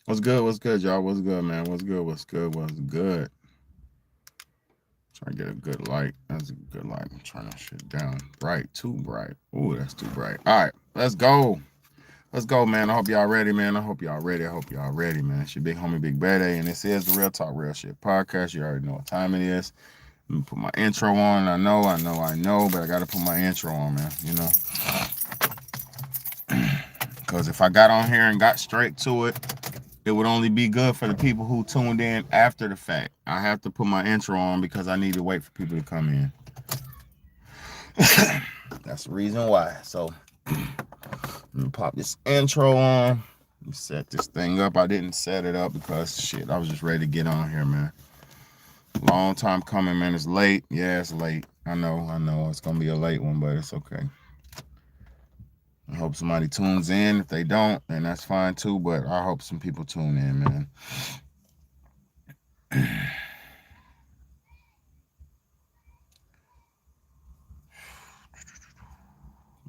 What's good? What's good, y'all? What's good, man? What's good? What's good? What's good? Trying to get a good light. That's a good light. I'm trying to shit down. Bright, too bright. Ooh, that's too bright. All right, let's go. Let's go, man. I hope y'all ready, man. I hope y'all ready. I hope y'all ready, man. It's your big homie, Big Bad A, and this is the Real Talk Real Shit podcast. You already know what time it is. Let me put my intro on. But I got to put my intro on, man. You know, because if I got on here and got straight to it, it would only be good for the people who tuned in after the fact. I have to put my intro on because I need to wait for people to come in. That's the reason why. So let me pop this intro on. Let me set this thing up. I didn't set it up because shit, I was just ready to get on here, man. Long time coming, man. It's late. Yeah, it's late. I know. It's gonna be a late one, but it's okay. I hope somebody tunes in. If they don't, then that's fine too. But I hope some people tune in, man.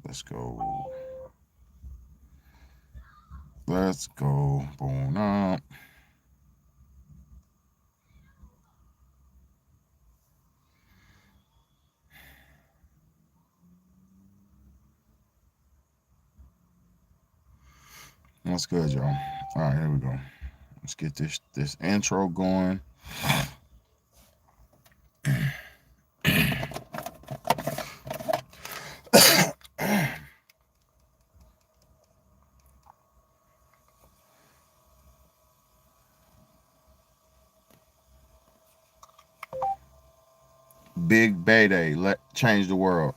Let's go. Let's go. Boom up. What's good, y'all? All right, here we go. Let's get this intro going. Big Bayday, let change the world.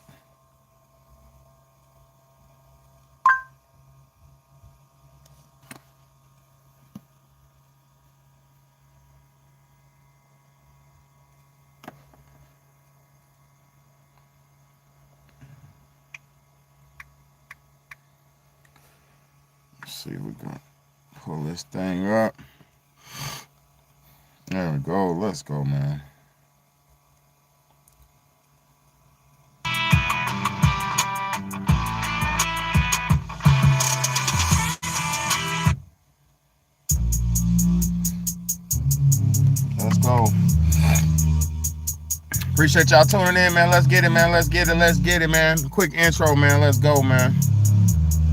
Let's see if we can pull this thing up. There we go. Let's go, man. Let's go. Appreciate y'all tuning in, man. Let's get it, man. Let's get it, man. Quick intro, man. Let's go, man.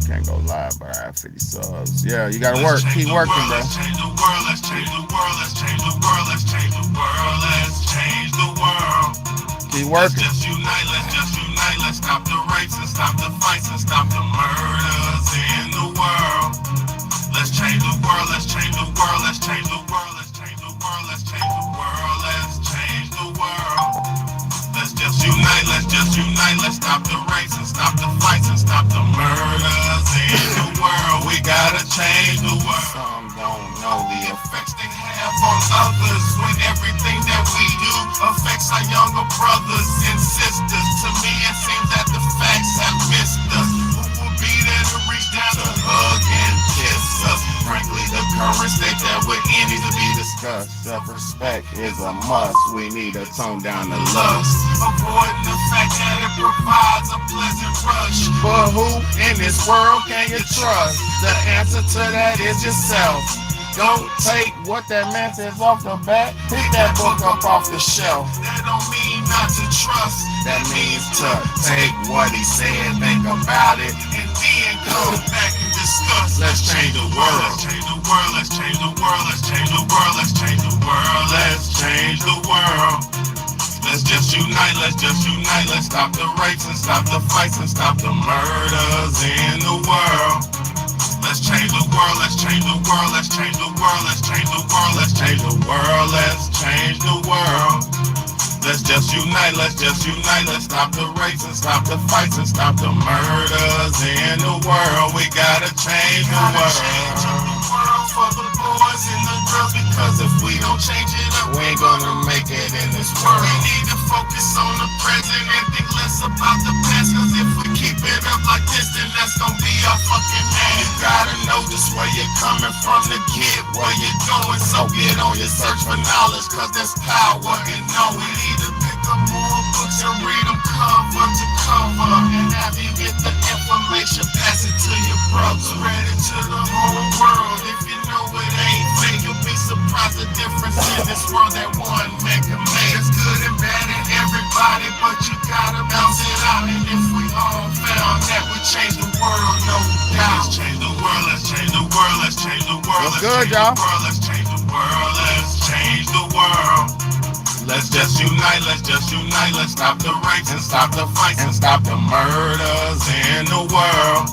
Can't go live, but I have 50 subs. Yeah, you gotta work. Keep working, bro. Let's change the world. Let's change the world. Let's change the world. Let's change the world. Let's change the world. Keep working. Let's just unite. Let's just unite. Let's stop the rapes and stop the fights and stop the murders in the world. Let's change the world. Let's change the world. Let's change the world. Let's change the world. Let's change the world. Let's change the world. Let's just unite. Let's just unite. Let's stop the rapes and stop the fights and stop the murders in the world. We gotta change the world. Some don't know the effects they have on others when everything that we do affects our younger brothers and sisters. To me, it seems that the facts have missed us. Who will be there to reach down to hug and kiss us? Frankly, the current state that we're in needs to be discussed. Self-respect is a must. We need to tone down the lust. Avoiding the fact that it provides a pleasant rush. But who in this world can you trust? The answer to that is yourself. Don't take what that man says off the bat. Pick that book up off the shelf. That don't mean not to trust. That means to take what he said, think about it, and then come back and discuss. Let's change the world. Let's change the world. Let's change the world. Let's change the world. Let's change the world. Let's change the world. Let's just unite. Let's just unite. Let's stop the rapes and stop the fights and stop the murders in the world. Let's change the world. Let's change the world. Let's change the world. Let's change the world. Let's change the world. Let's change the world. Let's just unite. Let's just unite. Let's stop the rapes and stop the fights and stop the murders in the world. We gotta change the world. Change the world for the boys and the girls, because if we don't change it up, We ain't gonna make it in this world. we need to focus on the present and think less about the past. Cause if we keep it up like this, then that's gonna be our fucking ass. You gotta know just where you're coming from to get where you're going. So get on your search for knowledge, cause there's power in knowing. We need to pick up more books and read them cover to cover, and have you get the information, pass it to your brother. Spread it to the whole world. If you know it ain't in this world that one man can make. It's good and bad in everybody, but you gotta bounce it out. And if we all found that would change the world, no doubt. Let's change the world, let's change the world, let's change the world. What's good, y'all? Let's change the world, let's change the world. Let's just unite, let's stop the rapes and stop the fights and stop the murders in the world.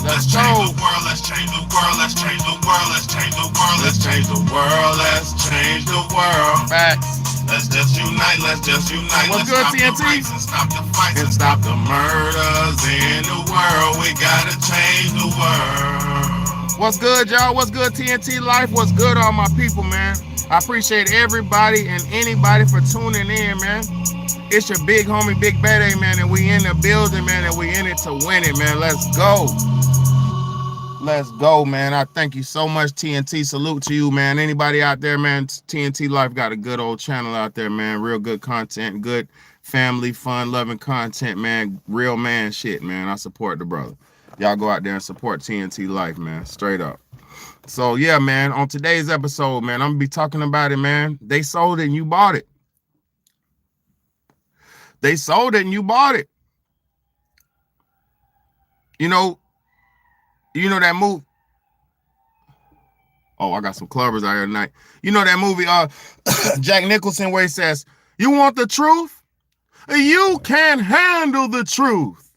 Let's change the world, let's change the world, let's change the world, let's change the world, let's change the world, let's change the world. Facts. Let's just unite, let's just unite. What's let's good, stop TNT? the rapes and stop the fights and stop the murders in the world. We gotta change the world. What's good, y'all? What's good, TNT Life? What's good, all my people, man? I appreciate everybody and anybody for tuning in, man. It's your big homie, Big Bad, man, and we in the building, man, and we in it to win it, man. Let's go. Let's go, man. I thank you so much, TNT. Salute to you, man. Anybody out there, man, TNT Life got a good old channel out there, man. Real good content, good family, fun-loving content, man. Real man shit, man. I support the brother. Y'all go out there and support TNT Life, man. Straight up. So, yeah, man, on today's episode, man, I'm going to be talking about it, man. They sold it and you bought it. They sold it and you bought it. You know that movie. Oh, I got some clubbers out here tonight. You know that movie, Jack Nicholson, where he says, "You want the truth? You can't handle the truth."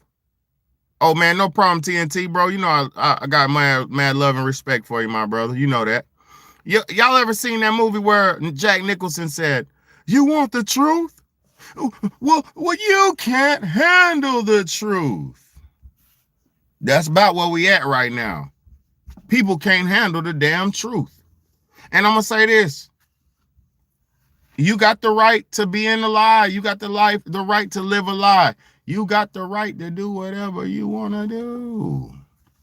Oh, man, no problem, TNT, bro. You know I got mad love and respect for you, my brother. You know that. Y'all ever seen that movie where Jack Nicholson said, "You want the truth? Well, you can't handle the truth." That's about where we at right now. People can't handle the damn truth. And I'm going to say this. You got the right to be in the lie. You got the right to live a lie. You got the right to do whatever you want to do.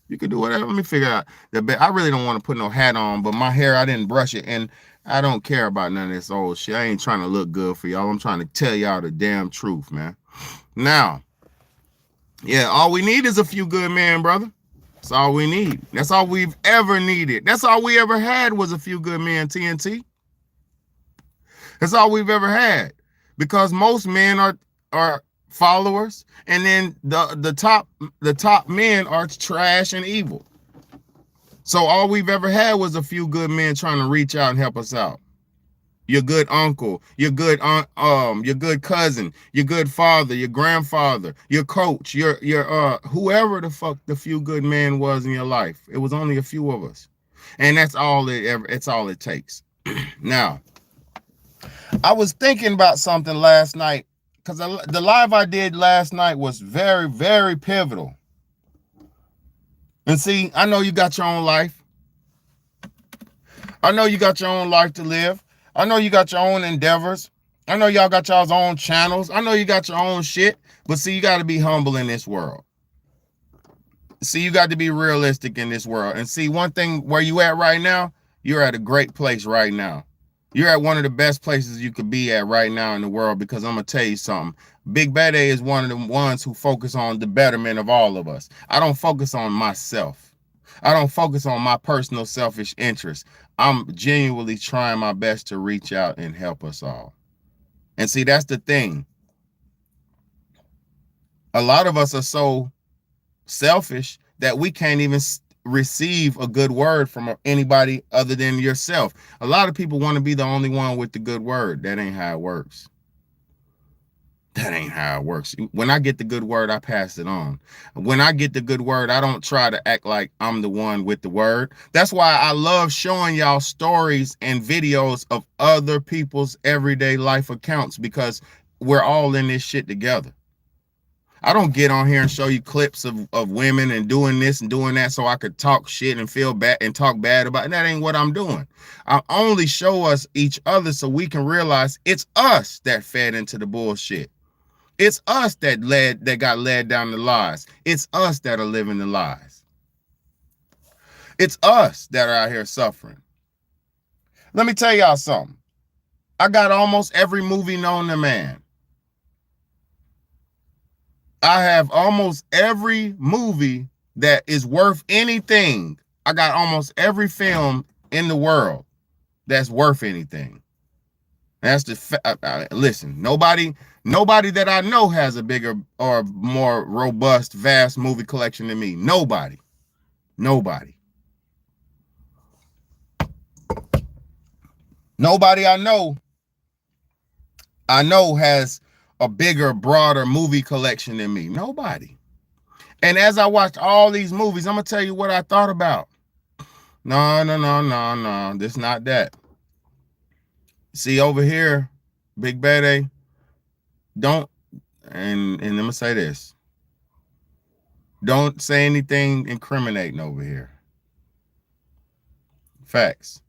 You can do whatever. Let me figure out. I really don't want to put no hat on, but my hair, I didn't brush it. And I don't care about none of this old shit. I ain't trying to look good for y'all. I'm trying to tell y'all the damn truth, man. Now, yeah, all we need is a few good men, brother. That's all we need. That's all we've ever needed. That's all we ever had was a few good men, TNT. That's all we've ever had. Because most men are followers, and then the top men are trash and evil. So all we've ever had was a few good men trying to reach out and help us out. Your good uncle, your good your good cousin, your good father, your grandfather, your coach, your whoever the fuck the few good men was in your life. It was only a few of us. And that's all it's all it takes. Now, I was thinking about something last night, because the live I did last night was very, very pivotal. And see, I know you got your own life. I know you got your own life to live. I know you got your own endeavors. I know y'all got y'all's own channels. I know you got your own shit. But see, you got to be humble in this world. See, you got to be realistic in this world. And see, one thing where you at right now, you're at a great place right now. You're at one of the best places you could be at right now in the world, because I'm going to tell you something. Big Bad is one of the ones who focus on the betterment of all of us. I don't focus on myself. I don't focus on my personal selfish interests. I'm genuinely trying my best to reach out and help us all. And see, that's the thing. A lot of us are so selfish that we can't even receive a good word from anybody other than yourself. A lot of people want to be the only one with the good word. That ain't how it works. That ain't how it works. When I get the good word, I pass it on. When I get the good word, I don't try to act like I'm the one with the word. That's why I love showing y'all stories and videos of other people's everyday life accounts, because we're all in this shit together. I don't get on here and show you clips of women and doing this and doing that so I could talk shit and feel bad and talk bad about it. That ain't what I'm doing. I only show us each other so we can realize it's us that fed into the bullshit. It's us that got led down the lies. It's us that are living the lies. It's us that are out here suffering. Let me tell y'all something. I got almost every movie known to man. I have almost every movie that is worth anything. I got almost every film in the world that's worth anything. That's the listen. Nobody that I know has a bigger or more robust, vast movie collection than me. Nobody. Nobody I know has a bigger, broader movie collection than me. Nobody. And as I watched all these movies, I'm gonna tell you what I thought about. No. This not that. See over here, Big Bad, don't, and I'm gonna say this. Don't say anything incriminating over here. Facts.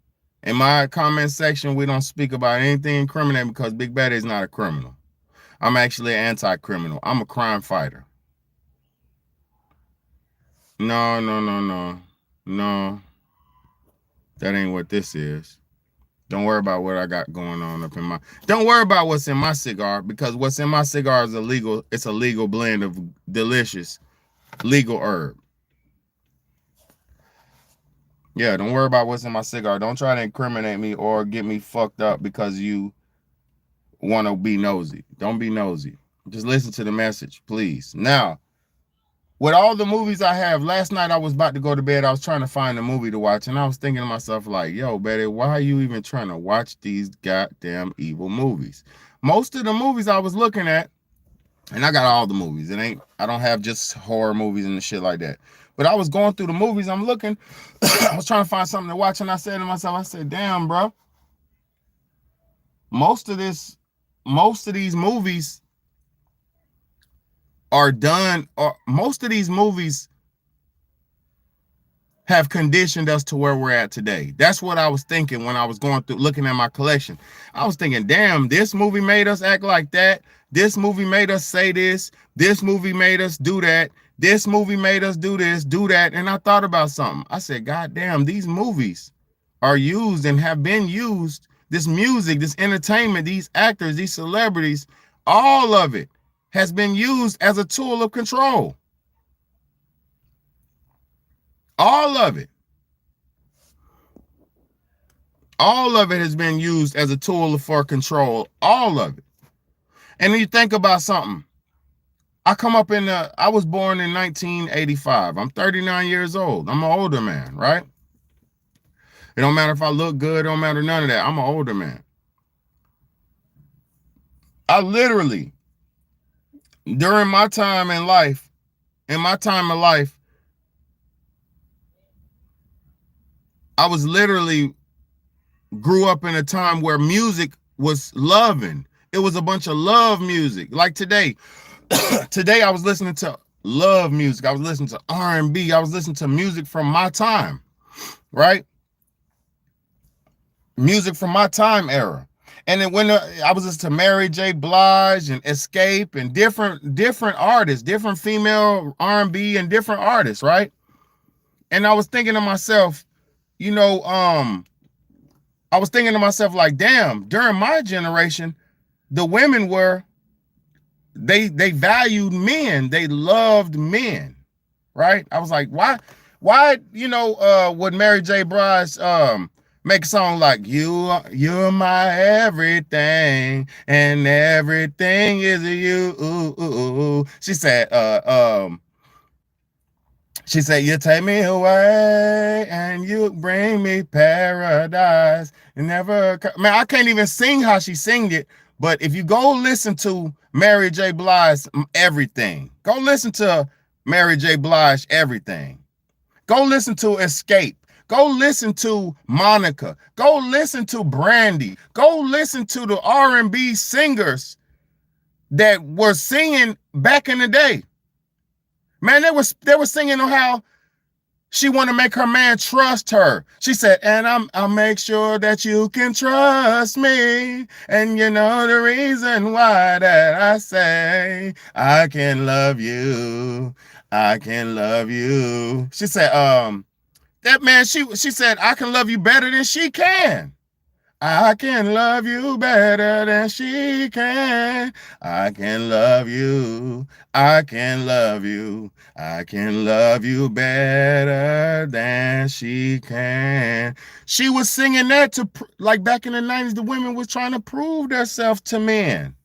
In my comment section, we don't speak about anything incriminating because Big Bad is not a criminal. I'm actually an anti-criminal. I'm a crime fighter. No. That ain't what this is. Don't worry about what I got going on up in my. Don't worry about what's in my cigar, because what's in my cigar is illegal. It's a legal blend of delicious, legal herb. Yeah, don't worry about what's in my cigar. Don't try to incriminate me or get me fucked up because you want to be nosy. Don't be nosy. Just listen to the message, please. Now, with all the movies I have, last night I was about to go to bed. I was trying to find a movie to watch, and I was thinking to myself, like, yo, Betty, why are you even trying to watch these goddamn evil movies? Most of the movies I was looking at, and I got all the movies. I don't have just horror movies and shit like that. But I was going through the movies, I'm looking, I was trying to find something to watch, and I said to myself, I said, damn, bro, most of these movies are done, or most of these movies have conditioned us to where we're at today. That's what I was thinking when I was going through looking at my collection. I was thinking, damn, this movie made us act like that. This movie made us say this. This movie made us do that. This movie made us do this, do that. And I thought about something. I said, God damn, these movies are used and have been used. This music, this entertainment, these actors, these celebrities, all of it has been used as a tool of control. All of it. All of it has been used as a tool for control. All of it. And you think about something. I was born in 1985. I'm 39 years old. I'm an older man, right? It don't matter if I look good. It don't matter none of that. I'm an older man. I literally, during my time in life, I was literally grew up in a time where music was loving. It was a bunch of love music. Like today, I was listening to love music. I was listening to R&B. I was listening to music from my time, right? Music from my time era. And then when I was listening to Mary J. Blige and Escape and different artists, different female R&B and different artists, right? And I was thinking to myself, I was thinking to myself, like, damn, during my generation, the women they valued men. They loved men, right? I was like, why, would Mary J. Blige make a song like you're my everything and everything is you. She said, you take me away and you bring me paradise. And never, man, I can't even sing how she sang it. But if you go listen to Mary J. Blige, everything. Go listen to Mary J. Blige, everything. Go listen to Escape. Go listen to Monica. Go listen to Brandy. Go listen to the R&B singers that were singing back in the day. Man, they were singing on how she want to make her man trust her. She said, and I'll make sure that you can trust me. And you know the reason why that I say I can love you. I can love you. She said, that man, she said, I can love you better than she can. I can love you better than she can. I can love you. I can love you. I can love you better than can, she can. She was singing that to, like back in the 90s, the women was trying to prove themselves to men.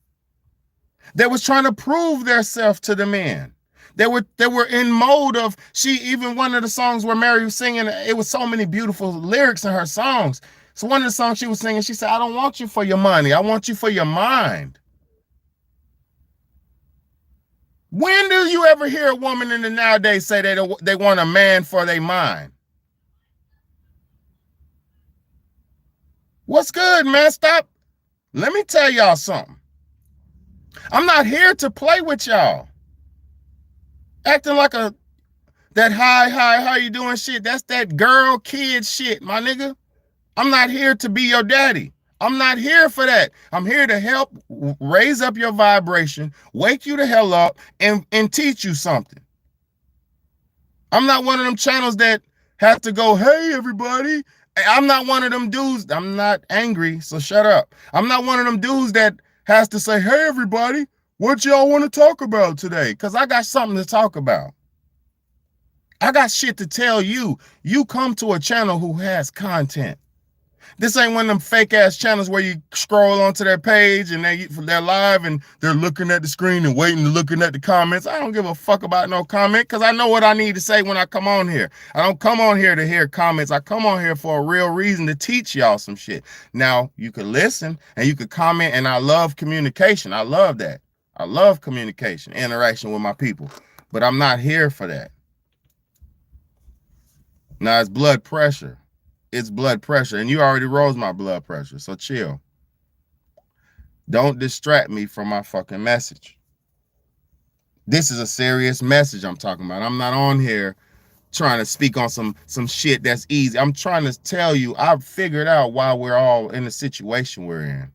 They was trying to prove themselves to the men. They were in mode of, even one of the songs where Mary was singing, it was so many beautiful lyrics in her songs. So one of the songs she was singing, she said, I don't want you for your money. I want you for your mind. When do you ever hear a woman in the nowadays say that they want a man for their mind? What's good, man? Stop. Let me tell y'all something. I'm not here to play with y'all. Acting like that hi, how you doing shit. That's that girl kid shit, my nigga. I'm not here to be your daddy. I'm not here for that. I'm here to help raise up your vibration, wake you the hell up, and teach you something. I'm not one of them channels that have to go, hey, everybody. I'm not one of them dudes. I'm not angry, so shut up. I'm not one of them dudes that has to say, hey, everybody, what y'all want to talk about today? Because I got something to talk about. I got shit to tell you. You come to a channel who has content. This ain't one of them fake ass channels where you scroll onto their page and they're live and they're looking at the screen and waiting and looking at the comments. I don't give a fuck about no comment because I know what I need to say when I come on here. I don't come on here to hear comments. I come on here for a real reason to teach y'all some shit. Now, you can listen and you can comment, and I love communication. I love that. I love communication, interaction with my people, but I'm not here for that. Now, it's blood pressure. It's blood pressure, and you already rose my blood pressure, so chill. Don't distract me from my fucking message. This is a serious message I'm talking about. I'm not on here trying to speak on some shit that's easy. I'm trying to tell you I've figured out why we're all in the situation we're in.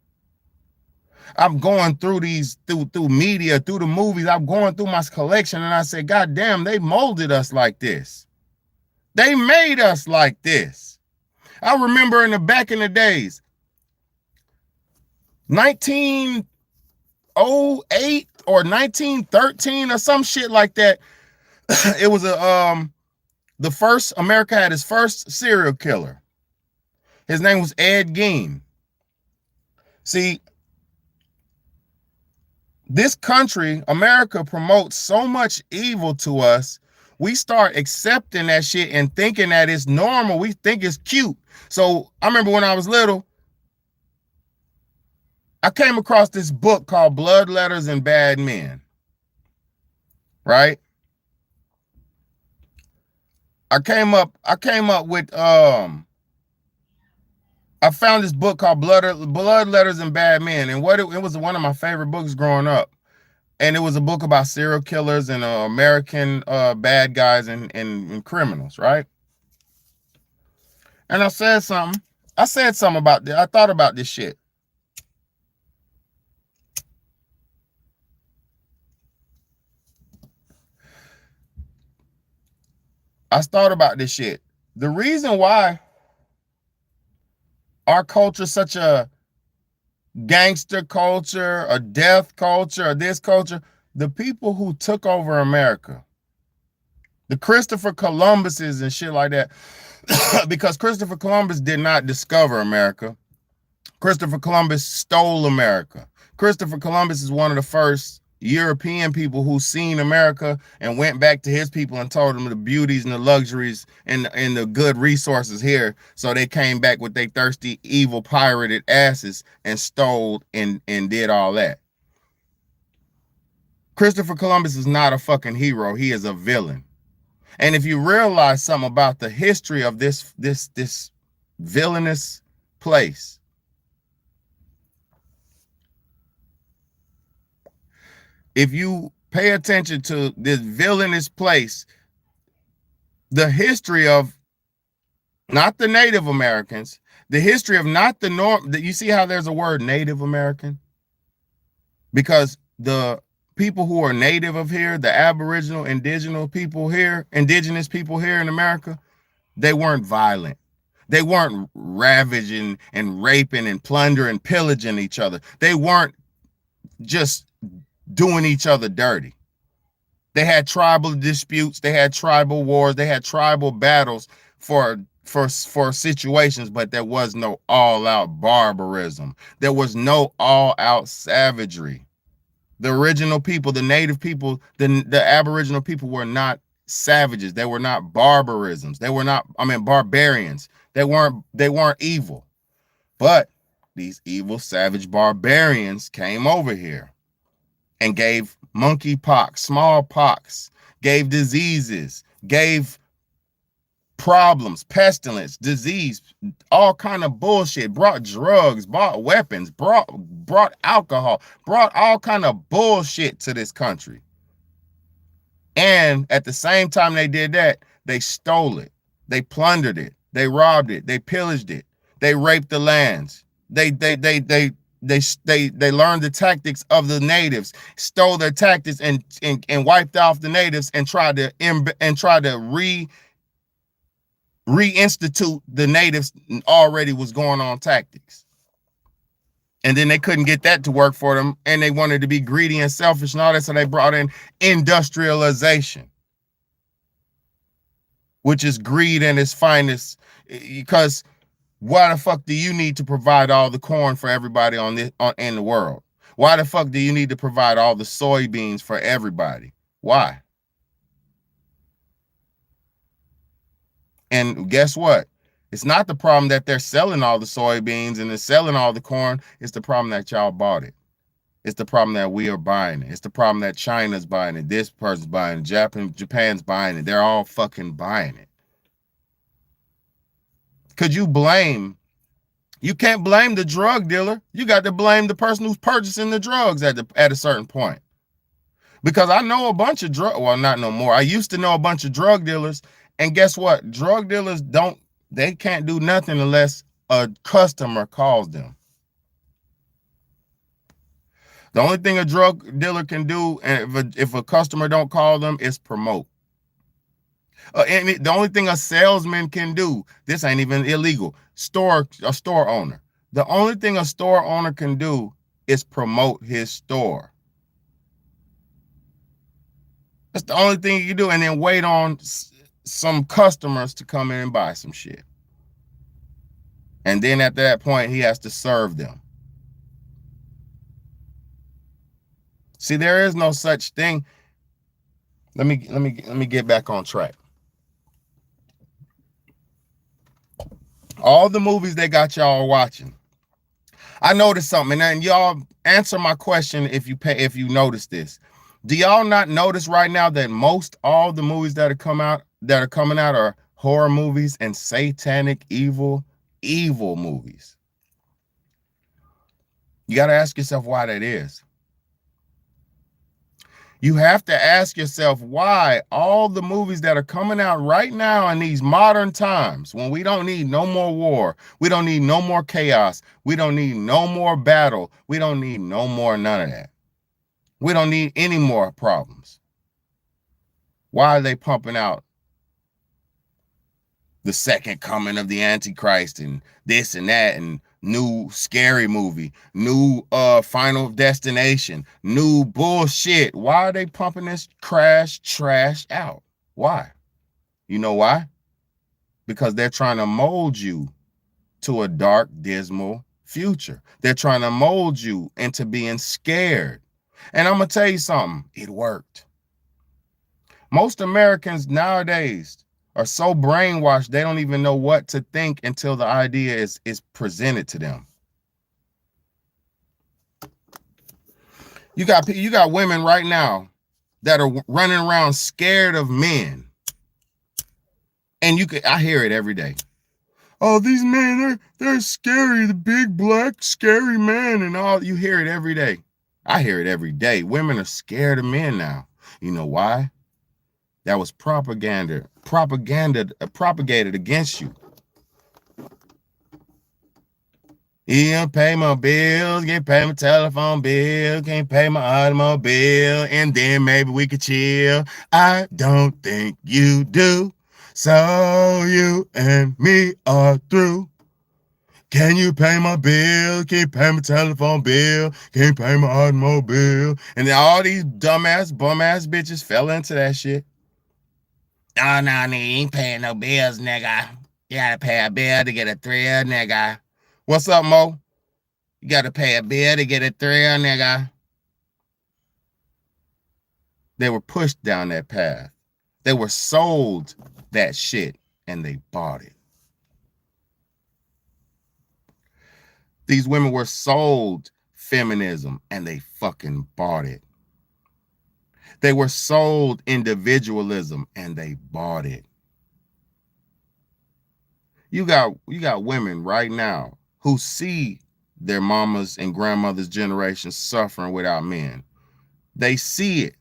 I'm going through through media, through the movies. I'm going through my collection, and I say, God damn, they molded us like this. They made us like this. I remember back in the days, 1908 or 1913 or some shit like that. It was America had its first serial killer. His name was Ed Gein. See, this country, America, promotes so much evil to us. We start accepting that shit and thinking that it's normal. We think it's cute. So I remember when I was little, I came across this book called Blood Letters and Bad Men. Right? I came up with I found this book called Blood Letters and Bad Men, and it was one of my favorite books growing up. And it was a book about serial killers and American bad guys and criminals, right? And I said something about this. I thought about this shit. The reason why our culture is such a gangster culture, a death culture, or this culture, the people who took over America, the Christopher Columbuses and shit like that, because Christopher Columbus did not discover America. Christopher Columbus stole America. Christopher Columbus is one of the first European people who seen America and went back to his people and told them the beauties and the luxuries and the good resources here. So they came back with their thirsty, evil, pirated asses and stole and did all that. Christopher Columbus is not a fucking hero. He is a villain. And if you realize something about the history of this villainous place, if you pay attention to this villainous place, the history of not the Native Americans, the history of not the norm, that you see how there's a word Native American? Because the people who are native of here, the Aboriginal, indigenous people here in America, they weren't violent. They weren't ravaging and raping and plundering and pillaging each other. They weren't just doing each other dirty. They had tribal disputes, they had tribal wars, they had tribal battles for situations, but there was no all-out barbarism. There was no all-out savagery. The original people, the native people, the Aboriginal people were not savages. They were not barbarisms. They were not, barbarians. They weren't evil. But these evil, savage barbarians came over here and gave monkeypox, smallpox, gave diseases, gave problems, pestilence, disease, all kind of bullshit, brought drugs, brought weapons, brought alcohol, brought all kind of bullshit to this country. And at the same time they did that, they stole it, they plundered it, they robbed it, they pillaged it, they raped the lands, they learned the tactics of the natives, stole their tactics and wiped off the natives and tried to reinstitute the natives already was going on tactics. And then they couldn't get that to work for them, and they wanted to be greedy and selfish and all that, so they brought in industrialization, which is greed in its finest. Because why the fuck do you need to provide all the corn for everybody in the world? Why the fuck do you need to provide all the soybeans for everybody? Why? And guess what? It's not the problem that they're selling all the soybeans and they're selling all the corn. It's the problem that y'all bought it. It's the problem that we are buying it. It's the problem that China's buying it. This person's buying it. Japan's buying it. They're all fucking buying it. Could you blame? You can't blame the drug dealer. You got to blame the person who's purchasing the drugs at a certain point. Because I know a bunch of not no more. I used to know a bunch of drug dealers. And guess what? Drug dealers they can't do nothing unless a customer calls them. The only thing a drug dealer can do, and if a customer don't call them, is promote. And the only thing a salesman can do, this ain't even illegal, a store owner. The only thing a store owner can do is promote his store. That's the only thing you can do, and then wait on some customers to come in and buy some shit. And then at that point, he has to serve them. See, there is no such thing. Let me get back on track. All the movies they got y'all watching. I noticed something, and y'all answer my question if you notice this. Do y'all not notice right now that all the movies that are coming out are horror movies and satanic evil movies? You got to ask yourself why that is. You have to ask yourself why all the movies that are coming out right now in these modern times, when we don't need no more war, we don't need no more chaos, we don't need no more battle, we don't need no more none of that. We don't need any more problems. Why are they pumping out the second coming of the Antichrist and this and that, and new scary movie, new Final Destination, new bullshit? Why are they pumping this trash out? Why? You know why? Because they're trying to mold you to a dark, dismal future. They're trying to mold you into being scared. And I'm gonna tell you something, it worked. Most Americans nowadays are so brainwashed they don't even know what to think until the idea is presented to them. You got women right now that are running around scared of men. And I hear it every day. Oh, these men, they're scary, the big black scary man and all. You hear it every day. I hear it every day. Women are scared of men now. You know why? That was propagated against you. You can't pay my bills, can't pay my telephone bill, can't pay my automobile, and then maybe we could chill. I don't think you do, so you and me are through. Can you pay my bill? Can't pay my telephone bill, can't pay my automobile. And then all these dumbass, bum-ass bitches fell into that shit. Oh, no, nigga, you ain't paying no bills, nigga. You gotta pay a bill to get a thrill, nigga. What's up, Mo? You gotta pay a bill to get a thrill, nigga. They were pushed down that path. They were sold that shit and they bought it. These women were sold feminism and they fucking bought it. They were sold individualism and they bought it. You got women right now who see their mamas and grandmothers' generation suffering without men. They see it.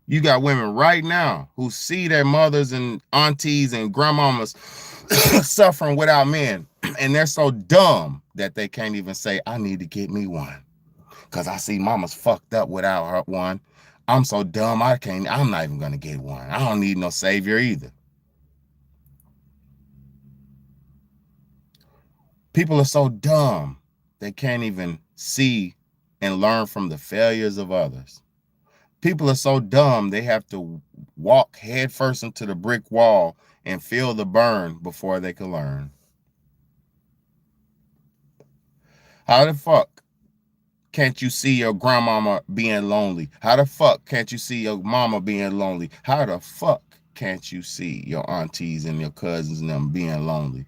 You got women right now who see their mothers and aunties and grandmamas suffering without men. And they're so dumb that they can't even say, I need to get me one. Because I see mama's fucked up without her one. I'm so dumb, I'm not even going to get one. I don't need no savior either. People are so dumb, they can't even see and learn from the failures of others. People are so dumb, they have to walk headfirst into the brick wall and feel the burn before they can learn. How the fuck can't you see your grandmama being lonely? How the fuck can't you see your mama being lonely? How the fuck can't you see your aunties and your cousins and them being lonely?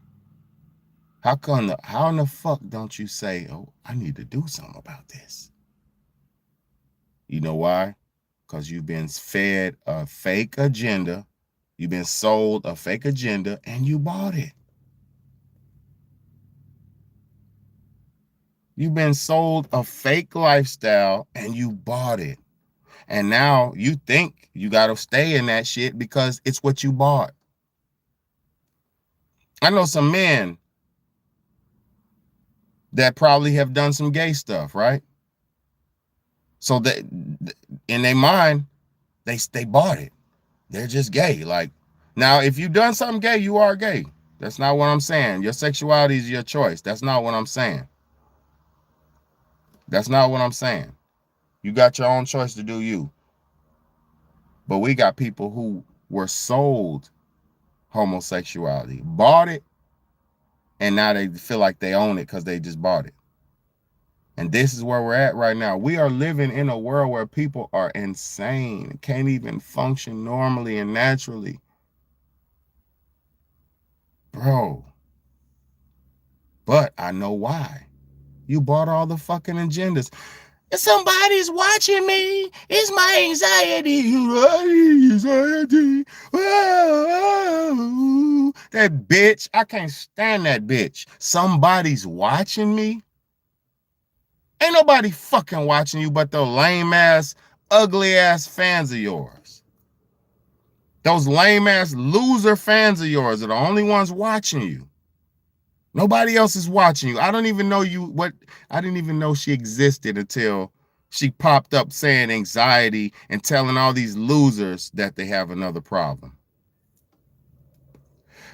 How in the fuck don't you say, oh, I need to do something about this? You know why? Because you've been fed a fake agenda. You've been sold a fake agenda and you bought it. You've been sold a fake lifestyle and you bought it. And now you think you got to stay in that shit because it's what you bought. I know some men that probably have done some gay stuff, right? So that in their mind, they bought it. They're just gay. Like, now, if you've done something gay, you are gay. That's not what I'm saying. Your sexuality is your choice. That's not what I'm saying. That's not what I'm saying. You got your own choice to do you. But we got people who were sold homosexuality, bought it, and now they feel like they own it because they just bought it. And this is where we're at right now. We are living in a world where people are insane, can't even function normally and naturally. Bro. But I know why. You bought all the fucking agendas. Somebody's watching me. It's my anxiety. Anxiety. Whoa. That bitch. I can't stand that bitch. Somebody's watching me. Ain't nobody fucking watching you but those lame ass, ugly ass fans of yours. Those lame ass loser fans of yours are the only ones watching you. Nobody else is watching you. I don't even know I didn't even know she existed until she popped up saying anxiety and telling all these losers that they have another problem.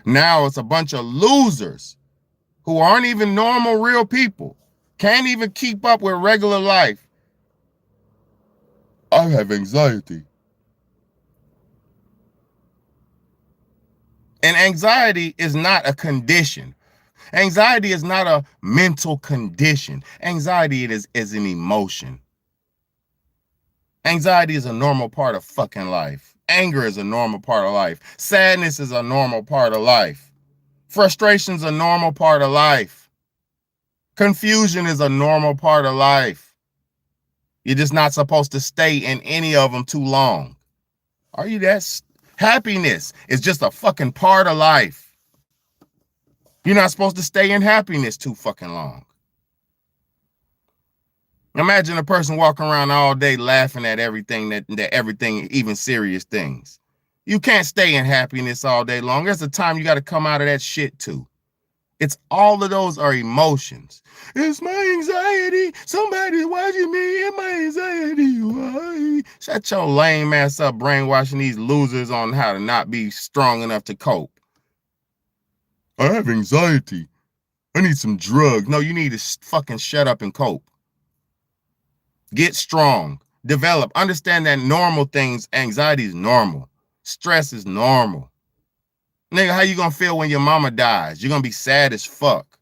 Now it's a bunch of losers who aren't even normal, real people. Can't even keep up with regular life. I have anxiety. And anxiety is not a condition. Anxiety is not a mental condition. Anxiety is an emotion. Anxiety is a normal part of fucking life. Anger is a normal part of life. Sadness is a normal part of life. Frustration is a normal part of life. Confusion is a normal part of life. You're just not supposed to stay in any of them too long. Are you that? Happiness is just a fucking part of life. You're not supposed to stay in happiness too fucking long. Imagine a person walking around all day laughing at everything, everything, even serious things. You can't stay in happiness all day long. There's a time you got to come out of that shit too. It's all of those are emotions. It's my anxiety. Somebody's watching me in my anxiety. Why? Shut your lame ass up brainwashing these losers on how to not be strong enough to cope. I have anxiety. I need some drugs. No, you need to fucking shut up and cope. Get strong. develop. Understand that normal things, anxiety is normal. Stress is normal. Nigga, how you gonna feel when your mama dies? You're gonna be sad as fuck.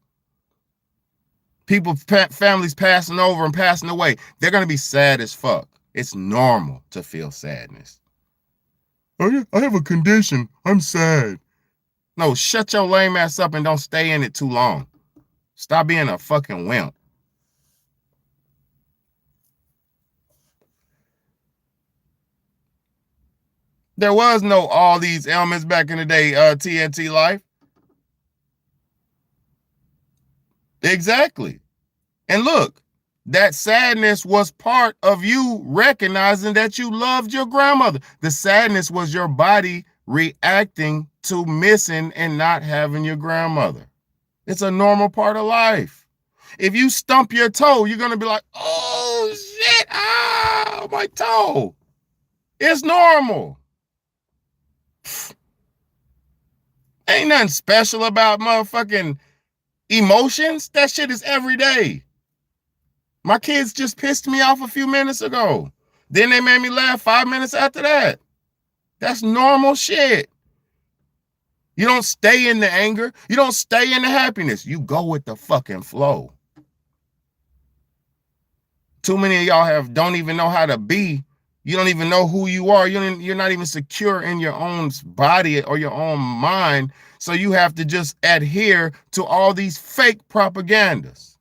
People, families passing over and passing away, they're gonna be sad as fuck. It's normal to feel sadness. Oh, I have a condition. I'm sad. No, shut your lame ass up and don't stay in it too long. Stop being a fucking wimp. There was no all these ailments back in the day, TNT Life. Exactly. And look, that sadness was part of you recognizing that you loved your grandmother. The sadness was your body reacting to missing and not having your grandmother. It's a normal part of life. If you stump your toe, you're going to be like, oh shit, ah, my toe. It's normal. Ain't nothing special about motherfucking emotions. That shit is every day. My kids just pissed me off a few minutes ago. Then they made me laugh 5 minutes after that. That's normal shit. You don't stay in the anger. You don't stay in the happiness. You go with the fucking flow. Too many of y'all don't even know how to be. You don't even know who you are. You're not even secure in your own body or your own mind. So you have to just adhere to all these fake propagandas.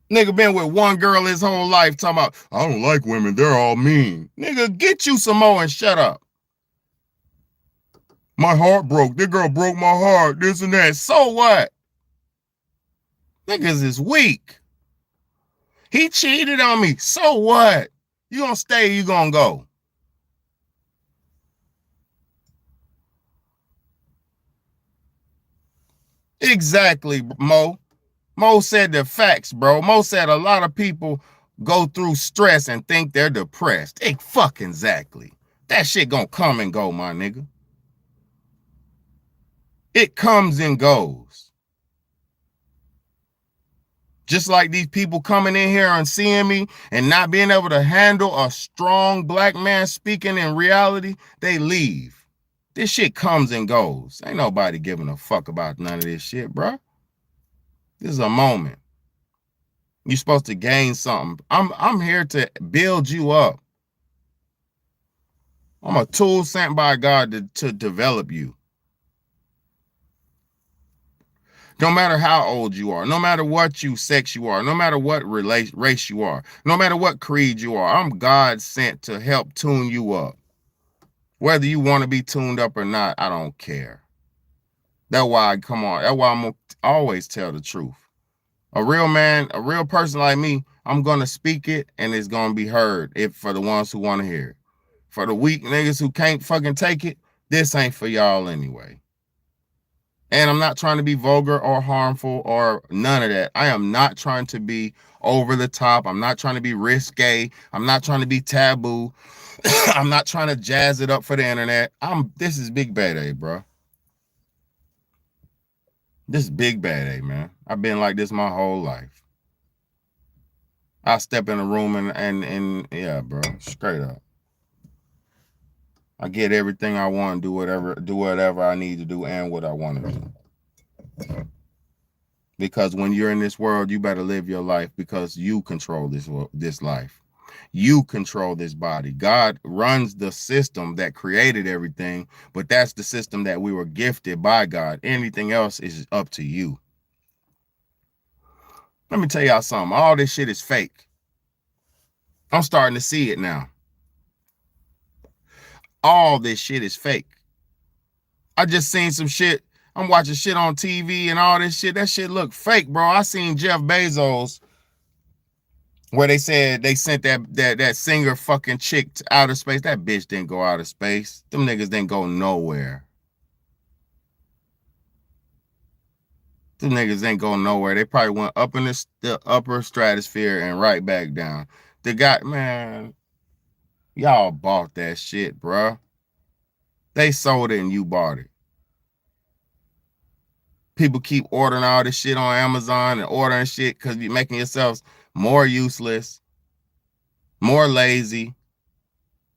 Nigga been with one girl his whole life talking about, I don't like women, they're all mean. Nigga, get you some more and shut up. My heart broke. That girl broke my heart, this and that. So what? Niggas is weak. He cheated on me. So what? You gonna stay, you gonna go. Exactly, Mo. Mo said the facts, bro. Mo said a lot of people go through stress and think they're depressed. Fucking exactly. That shit gonna come and go, my nigga. It comes and goes. Just like these people coming in here and seeing me and not being able to handle a strong black man speaking in reality, they leave. This shit comes and goes. Ain't nobody giving a fuck about none of this shit, bro. This is a moment. You're supposed to gain something. I'm here to build you up. I'm a tool sent by God to develop you. No matter how old you are, no matter what sex you are, no matter what race you are, no matter what creed you are, I'm God sent to help tune you up. Whether you want to be tuned up or not, I don't care. That's why I'm gonna always tell the truth. A real man, a real person like me, I'm gonna speak it and it's gonna be heard for the ones who want to hear it. For the weak niggas who can't fucking take it, this ain't for y'all anyway. And I'm not trying to be vulgar or harmful or none of that. I am not trying to be over the top. I'm not trying to be risque. I'm not trying to be taboo. I'm not trying to jazz it up for the internet. This is Big Bad A, bro. This is Big Bad A, man. I've been like this my whole life. I step in a room and yeah, bro, straight up. I get everything I want, do whatever I need to do and what I want to do. Because when you're in this world, you better live your life because you control this life. You control this body. God runs the system that created everything, but that's the system that we were gifted by God. Anything else is up to you. Let me tell y'all something. All this shit is fake. I'm starting to see it now. All this shit is fake. I just seen some shit. I'm watching shit on TV and all this shit. That shit look fake, bro. I seen Jeff Bezos where they said they sent that singer fucking chick to outer space. That bitch didn't go outer space. Them niggas didn't go nowhere. Them niggas ain't go nowhere. They probably went up in the upper stratosphere and right back down. The guy, man, y'all bought that shit, bro. They sold it and you bought it. People keep ordering all this shit on Amazon and ordering shit because you're making yourselves more useless, more lazy,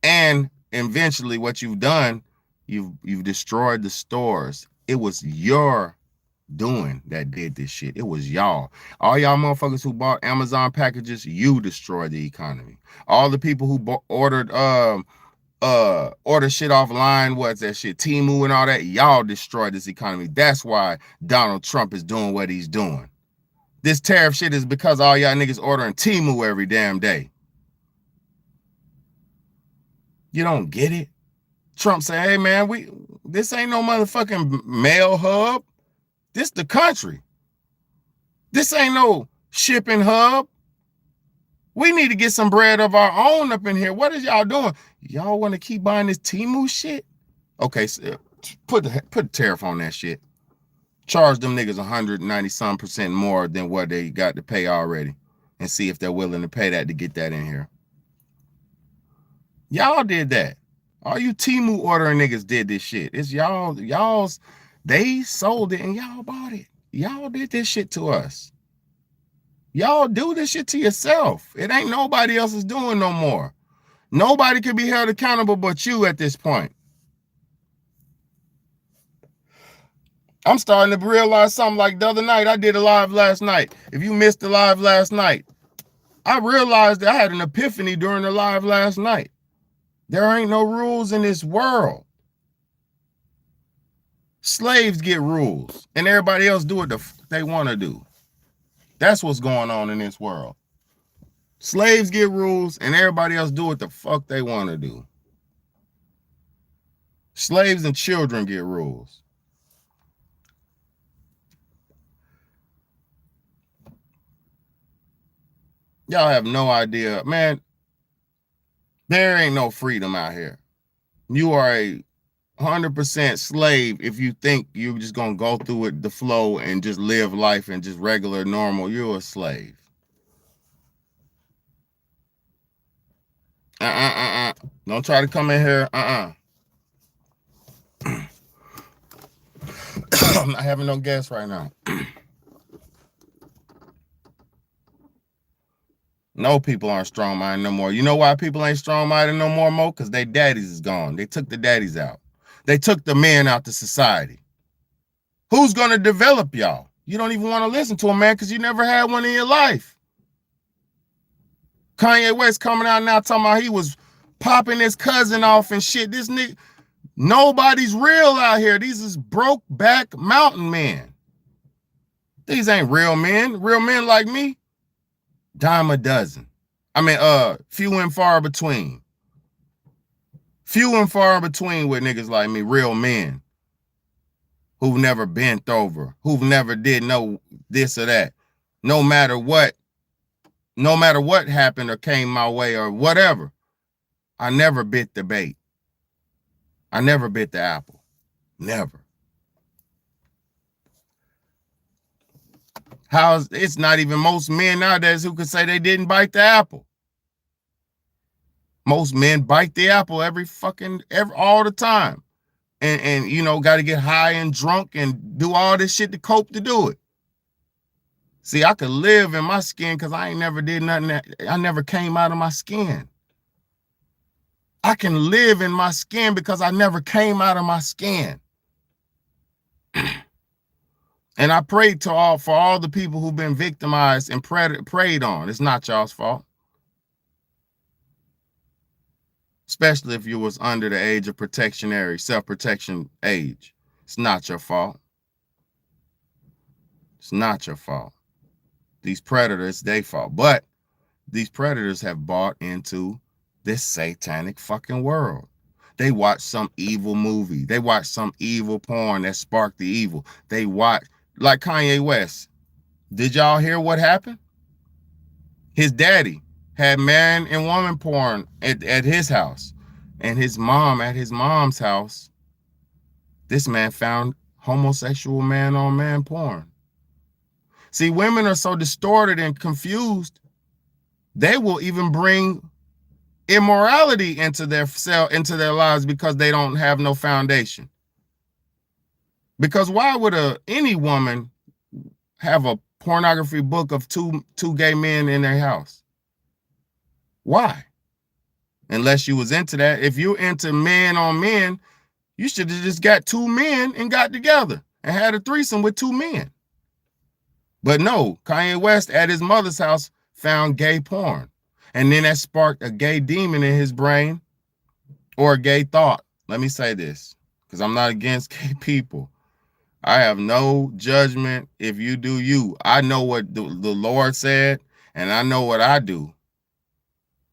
and eventually what you've done, you've destroyed the stores. It was your doing that did this shit. It was y'all. All y'all motherfuckers who bought Amazon packages, you destroyed the economy. All the people who ordered shit offline, what's that shit, Temu and all that, y'all destroyed this economy. That's why Donald Trump is doing what he's doing. This tariff shit is because all y'all niggas ordering Temu every damn day. You don't get it? Trump said, hey man, this ain't no motherfucking mail hub. This the country. This ain't no shipping hub. We need to get some bread of our own up in here. What is y'all doing? Y'all want to keep buying this Temu shit? Okay, so put a tariff on that shit. Charge them niggas 190% more than what they got to pay already, and see if they're willing to pay that to get that in here. Y'all did that. All you Temu ordering niggas did this shit. It's y'all's. They sold it and y'all bought it. Y'all did this shit to us. Y'all do this shit to yourself. It ain't nobody else is doing no more. Nobody can be held accountable but you at this point. I'm starting to realize something like the other night. I did a live last night. If you missed the live last night, I realized that I had an epiphany during the live last night. There ain't no rules in this world. Slaves get rules and everybody else do what they want to do. That's what's going on in this world. Slaves get rules and everybody else do what the fuck they want to do. Slaves and children get rules. Y'all have no idea, man. There ain't no freedom out here. You are a 100% slave if you think you're just gonna go through it, the flow, and just live life and just regular, normal. You're a slave. Don't try to come in here. I'm not having no guests right now. No, people aren't strong-minded no more. You know why people ain't strong-minded no more, Mo? Because their daddies is gone. They took the daddies out. They took the men out to society. Who's going to develop y'all? You don't even want to listen to a man because you never had one in your life. Kanye West coming out now talking about he was popping his cousin off and shit. This nigga, nobody's real out here. These is broke back mountain men. These ain't real men. Real men like me, dime a dozen. I mean, few and far between. Few and far between with niggas like me, real men who've never bent over, who've never did no this or that. No matter what happened or came my way or whatever, I never bit the bait. I never bit the apple. Never. It's not even most men nowadays who could say they didn't bite the apple. Most men bite the apple all the time. And you know, got to get high and drunk and do all this shit to cope to do it. See, I could live in my skin because I ain't never did nothing. I never came out of my skin. I can live in my skin because I never came out of my skin. And I prayed for all the people who've been victimized and preyed on. It's not y'all's fault. Especially if you was under the age of self-protection age. It's not your fault. It's not your fault. These predators, they fault. But these predators have bought into this satanic fucking world. They watch some evil movie. They watch some evil porn that sparked the evil. They watch, like Kanye West. Did y'all hear what happened? His daddy had man and woman porn at his house. And his mom, at his mom's house, this man found homosexual man on man porn. See, women are so distorted and confused, they will even bring immorality into their lives because they don't have no foundation. Because why would any woman have a pornography book of two gay men in their house? Why? Unless you was into that. If you're into men on men, you should have just got two men and got together and had a threesome with two men. But no, Kanye West at his mother's house found gay porn. And then that sparked a gay demon in his brain, or a gay thought. Let me say this, because I'm not against gay people. I have no judgment if you do you. I know what the Lord said, and I know what I do.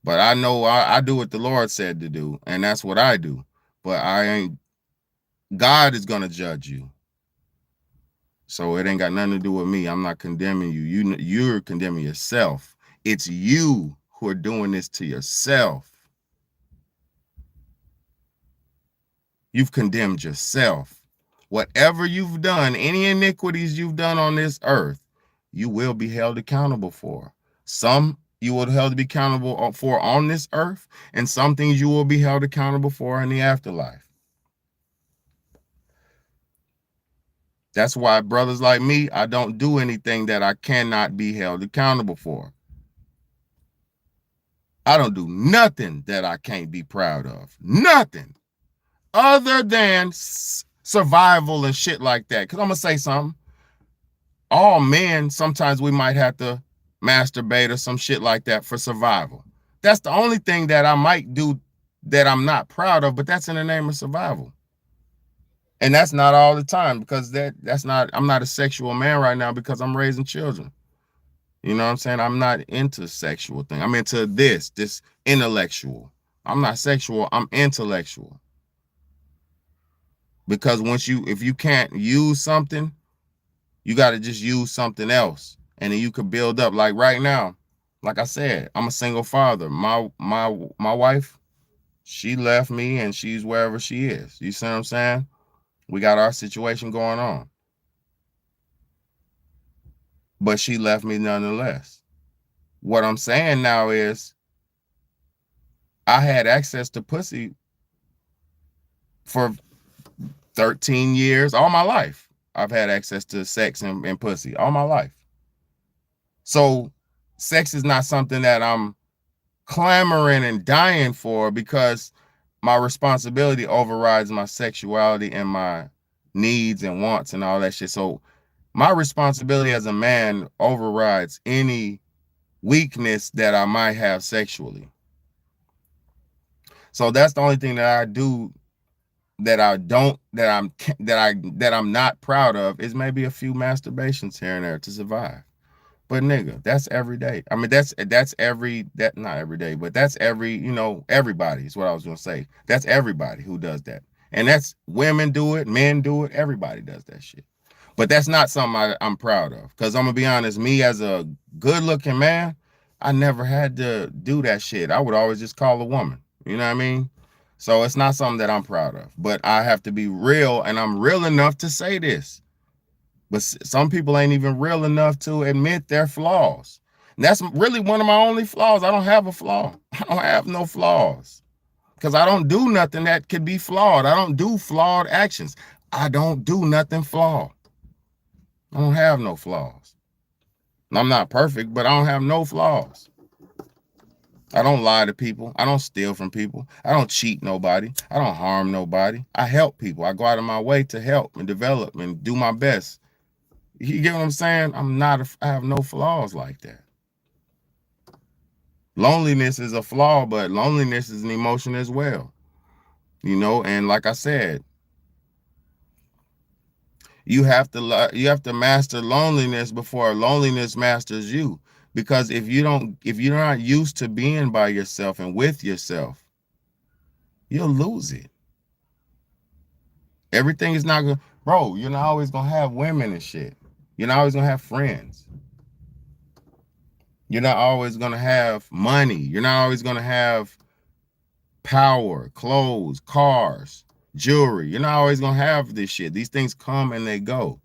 But I know I do what the Lord said to do, and that's what I do. But God is going to judge you. So it ain't got nothing to do with me. I'm not condemning you. You're condemning yourself. It's you who are doing this to yourself. You've condemned yourself. Whatever you've done, any iniquities you've done on this earth, you will be held accountable for. Some you will be held to be accountable for on this earth, and some things you will be held accountable for in the afterlife. That's why brothers like me, I don't do anything that I cannot be held accountable for. I don't do nothing that I can't be proud of. Nothing other than survival and shit like that. Because I'm going to say something. All men, sometimes we might have to masturbate or some shit like that for survival. That's the only thing that I might do that I'm not proud of, but that's in the name of survival. And that's not all the time, because that's not, I'm not a sexual man right now because I'm raising children. You know what I'm saying? I'm not into sexual thing. I'm into this intellectual. I'm not sexual, I'm intellectual. Because if you can't use something, you got to just use something else. And then you could build up. Like right now, like I said, I'm a single father. My wife, she left me and she's wherever she is. You see what I'm saying? We got our situation going on. But she left me nonetheless. What I'm saying now is I had access to pussy for 13 years, all my life. I've had access to sex and pussy all my life. So sex is not something that I'm clamoring and dying for, because my responsibility overrides my sexuality and my needs and wants and all that shit. So my responsibility as a man overrides any weakness that I might have sexually. So that's the only thing that I do that I'm not proud of, is maybe a few masturbations here and there to survive. But nigga, that's every day. I mean, not every day, but that's everybody is what I was gonna say. That's everybody who does that. And that's women do it, men do it, everybody does that shit. But that's not something I'm proud of. Because I'm gonna be honest, me as a good looking man, I never had to do that shit. I would always just call a woman. You know what I mean? So it's not something that I'm proud of. But I have to be real, and I'm real enough to say this. But some people ain't even real enough to admit their flaws. And that's really one of my only flaws. I don't have a flaw. I don't have no flaws. Because I don't do nothing that could be flawed. I don't do flawed actions. I don't do nothing flawed. I don't have no flaws. I'm not perfect, but I don't have no flaws. I don't lie to people. I don't steal from people. I don't cheat nobody. I don't harm nobody. I help people. I go out of my way to help and develop and do my best. You get what I'm saying? I have no flaws like that. Loneliness is a flaw, but loneliness is an emotion as well. And like I said, you have to master loneliness before loneliness masters you. Because if you're not used to being by yourself and with yourself, you'll lose it. Everything is not gonna, bro, you're not always gonna have women and shit. You're not always gonna have friends. You're not always gonna have money. You're not always gonna have power, clothes, cars, jewelry. You're not always gonna have this shit. These things come and they go.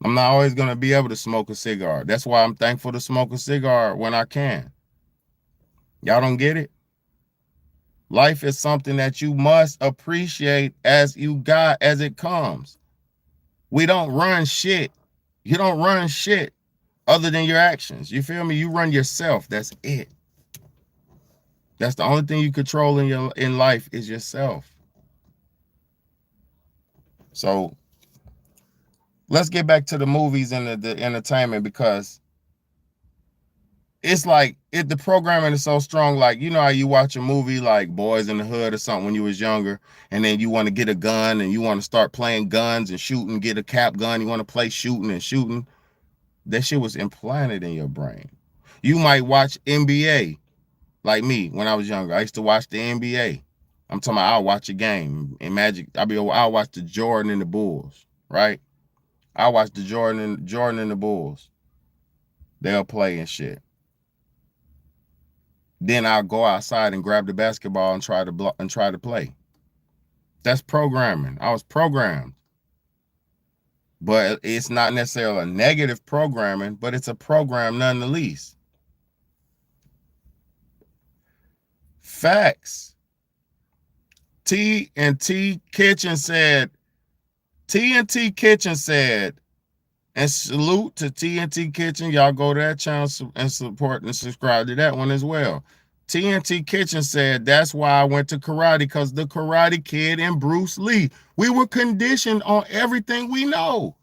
I'm not always gonna be able to smoke a cigar. That's why I'm thankful to smoke a cigar when I can. Y'all don't get it? Life is something that you must appreciate as it comes. We don't run shit. You don't run shit other than your actions. You feel me? You run yourself. That's it. That's the only thing you control in life is yourself. So let's get back to the movies and the entertainment, because it's like the programming is so strong. Like, you know how you watch a movie like Boys in the Hood or something when you was younger, and then you want to get a gun and you want to start playing guns and shooting, get a cap gun, you want to play shooting and shooting. That shit was implanted in your brain. You might watch NBA like me when I was younger. I used to watch the NBA. I'm talking about I'll watch a game in Magic. I'll watch the Jordan and the Bulls, right? I'll watch the Jordan and the Bulls. They'll play and shit. Then I'll go outside and grab the basketball and try to play. That's programming. I was programmed. But it's not necessarily a negative programming, but it's a program nonetheless. Facts. TNT Kitchen said, and salute to TNT Kitchen. Y'all go to that channel and support and subscribe to that one as well. TNT Kitchen said, that's why I went to karate, because the Karate Kid and Bruce Lee. We were conditioned on everything we know.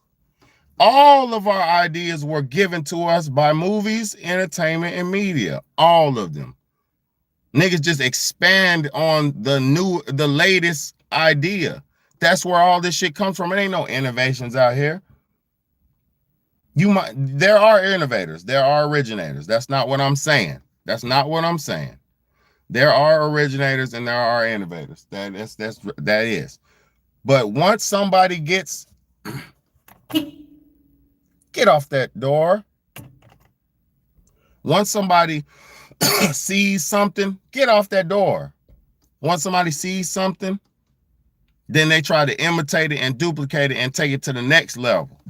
All of our ideas were given to us by movies, entertainment, and media. All of them. Niggas just expand on the latest idea. That's where all this shit comes from. It ain't no innovations out here. There are innovators, there are originators. That's not what I'm saying. That's not what I'm saying. There are originators and there are innovators. That is. But once somebody gets get off that door. Once somebody sees something, get off that door. Once somebody sees something, then they try to imitate it and duplicate it and take it to the next level.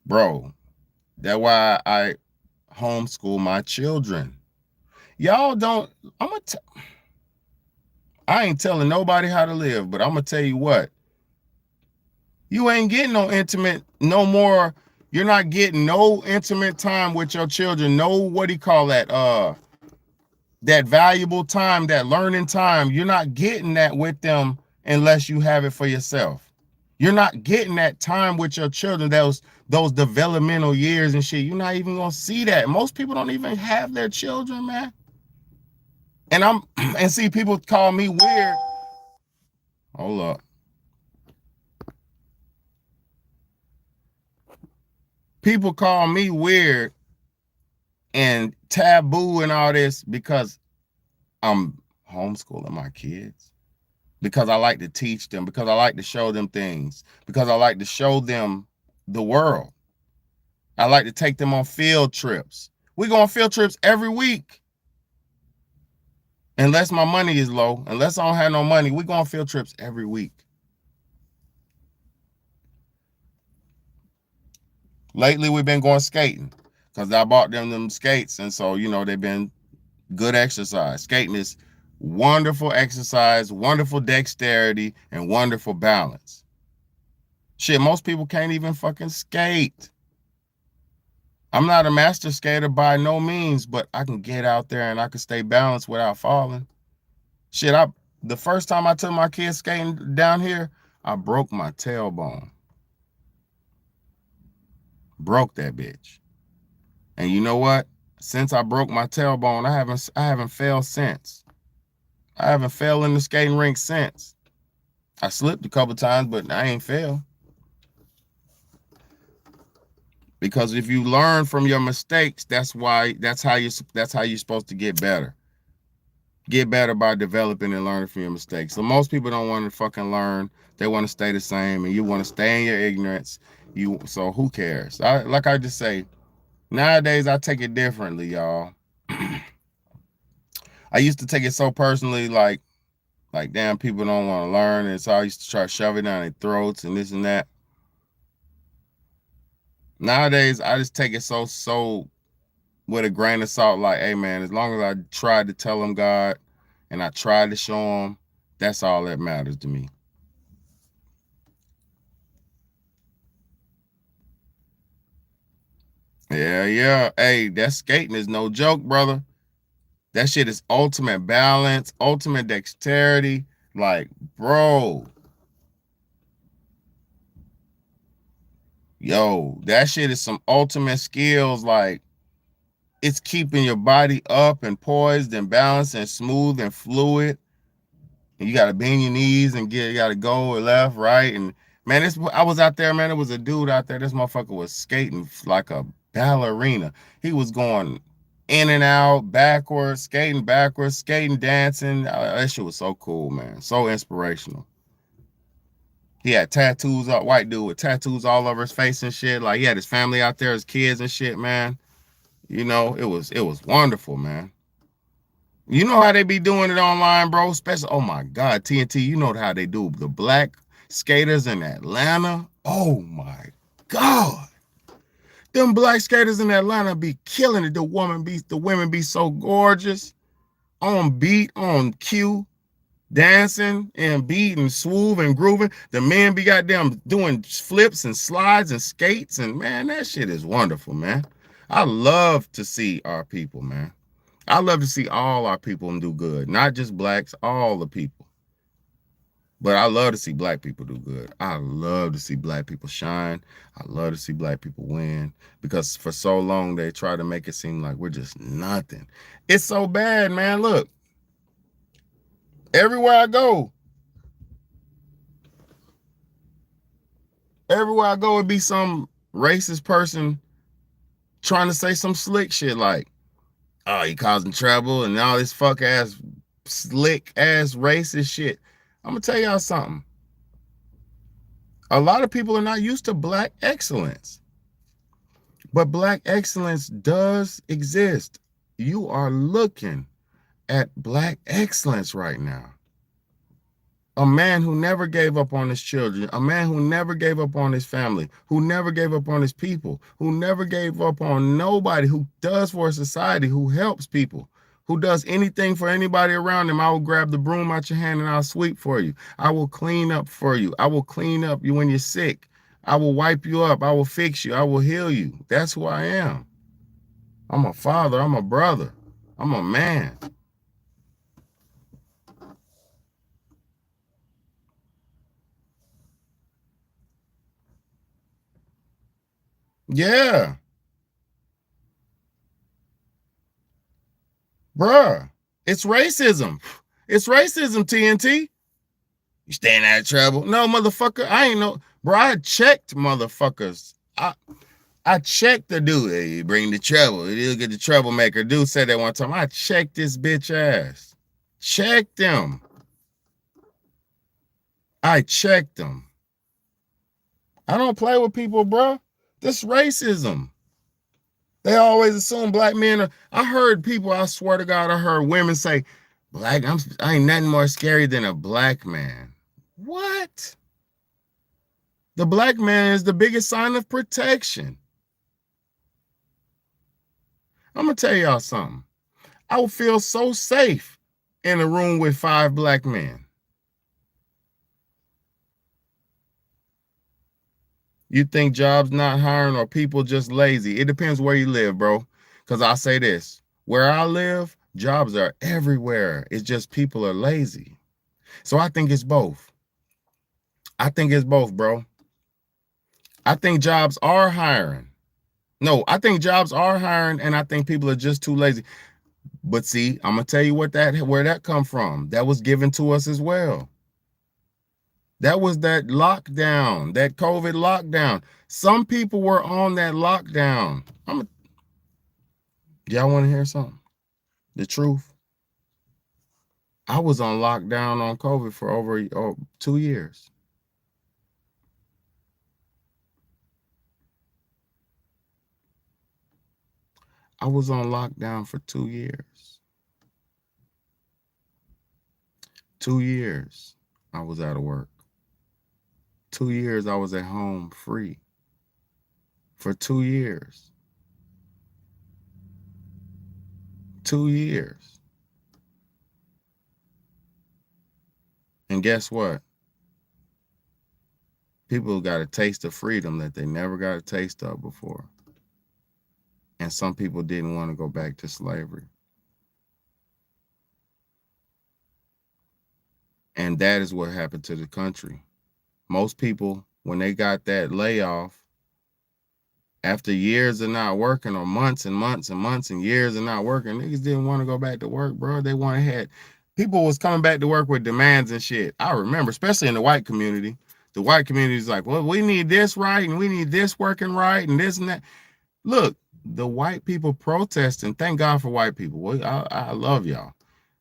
Bro, that's why I homeschool my children. Y'all don't, I ain't telling nobody how to live, but I'm gonna tell you what. You ain't getting no intimate, no more. You're not getting no intimate time with your children. No, what do you call that? That valuable time, that learning time. You're not getting that with them unless you have it for yourself. You're not getting that time with your children, those developmental years and shit. You're not even gonna see that. Most people don't even have their children, man. And see, people call me weird. Hold up. People call me weird and taboo and all this because I'm homeschooling my kids, because I like to teach them, because I like to show them things, because I like to show them the world. I like to take them on field trips. We go on field trips every week. Unless my money is low, unless I don't have no money, we go on field trips every week. Lately, we've been going skating because I bought them skates. And so, you know, they've been good exercise. Skating is wonderful exercise, wonderful dexterity, and wonderful balance. Shit, most people can't even fucking skate. I'm not a master skater by no means, but I can get out there and I can stay balanced without falling. Shit, the first time I took my kids skating down here, I broke my tailbone. Broke that bitch. And you know what? Since I broke my tailbone, I haven't failed since. I haven't failed in the skating rink since. I slipped a couple times, but I ain't failed. Because if you learn from your mistakes, that's how you're supposed to get better. Get better by developing and learning from your mistakes. So most people don't want to fucking learn. They want to stay the same, and you want to stay in your ignorance. So who cares? Like I just say, nowadays I take it differently, y'all. I used to take it so personally, like damn, people don't want to learn, and so I used to try to shove it down their throats and this and that. Nowadays I just take it so with a grain of salt, like, hey man, as long as I tried to tell them God and I tried to show them, that's all that matters to me. Yeah, yeah. Hey, that skating is no joke, brother. That shit is ultimate balance, ultimate dexterity. Like, bro, yo, that shit is some ultimate skills. Like, it's keeping your body up and poised and balanced and smooth and fluid. And you got to bend your knees and you got to go left, right. And man, I was out there, man. There was a dude out there. This motherfucker was skating like a ballerina. He was going in and out, backwards, skating, dancing. That shit was so cool, man. So inspirational. He had tattoos, white dude with tattoos all over his face and shit. Like he had his family out there, his kids and shit, man. You know, it was wonderful, man. You know how they be doing it online, bro? Especially, oh my God, TNT, you know how they do the black skaters in Atlanta. Oh my God. Them black skaters in Atlanta be killing it. The women be so gorgeous. On beat, on cue, dancing and beat and swoove and grooving. The men be goddamn doing flips and slides and skates. And man, that shit is wonderful, man. I love to see our people, man. I love to see all our people do good, not just blacks, all the people. But I love to see black people do good. I love to see black people shine. I love to see black people win because for so long they try to make it seem like we're just nothing. It's so bad, man. Look, everywhere I go, it'd be some racist person trying to say some slick shit like, oh, he causing trouble and all this fuck ass, slick ass racist shit. I'm gonna tell y'all something. A lot of people are not used to black excellence, but black excellence does exist. You are looking at black excellence right now. A man who never gave up on his children, a man who never gave up on his family, who never gave up on his people, who never gave up on nobody, who does for society, who helps people, who does anything for anybody around him. I will grab the broom out your hand and I'll sweep for you. I will clean up for you. I will clean up you when you're sick. I will wipe you up. I will fix you. I will heal you. That's who I am. I'm a father. I'm a brother. I'm a man. Yeah, bruh. It's racism. It's racism, TNT. You staying out of trouble? No, motherfucker. I ain't no, bro. I checked motherfuckers. I checked the dude. Hey, you bring the trouble. He'll get the troublemaker. Dude said that one time. I checked this bitch ass. Checked him. I checked him. I don't play with people, bro. This racism. They always assume black men are. I heard people, I swear to God, I heard women say, I ain't nothing more scary than a black man. What? The black man is the biggest sign of protection. I'm gonna tell y'all something. I would feel so safe in a room with 5 black men. You think jobs not hiring or people just lazy? It depends where you live, bro. Because I'll say this, where I live, jobs are everywhere. It's just people are lazy. So I think it's both. I think it's both, bro. I think jobs are hiring. No, I think jobs are hiring, and I think people are just too lazy. But see, I'm gonna tell you where that come from. That was given to us as well. That was that lockdown, that COVID lockdown. Some people were on that lockdown. Y'all want to hear something? The truth. I was on lockdown on COVID for over 2 years. I was on lockdown for 2 years. 2 years I was out of work. 2 years I was at home free. For 2 years. 2 years. And guess what? People got a taste of freedom that they never got a taste of before. And some people didn't want to go back to slavery. And that is what happened to the country. Most people, when they got that layoff, after years of not working, or months and months and months and years of not working, niggas didn't want to go back to work, bro. They wanted had people was coming back to work with demands and shit. I remember, especially in the white community. The white community is like, well, we need this right, and we need this working right, and this and that. Look, the white people protesting. Thank God for white people. Well, I love y'all.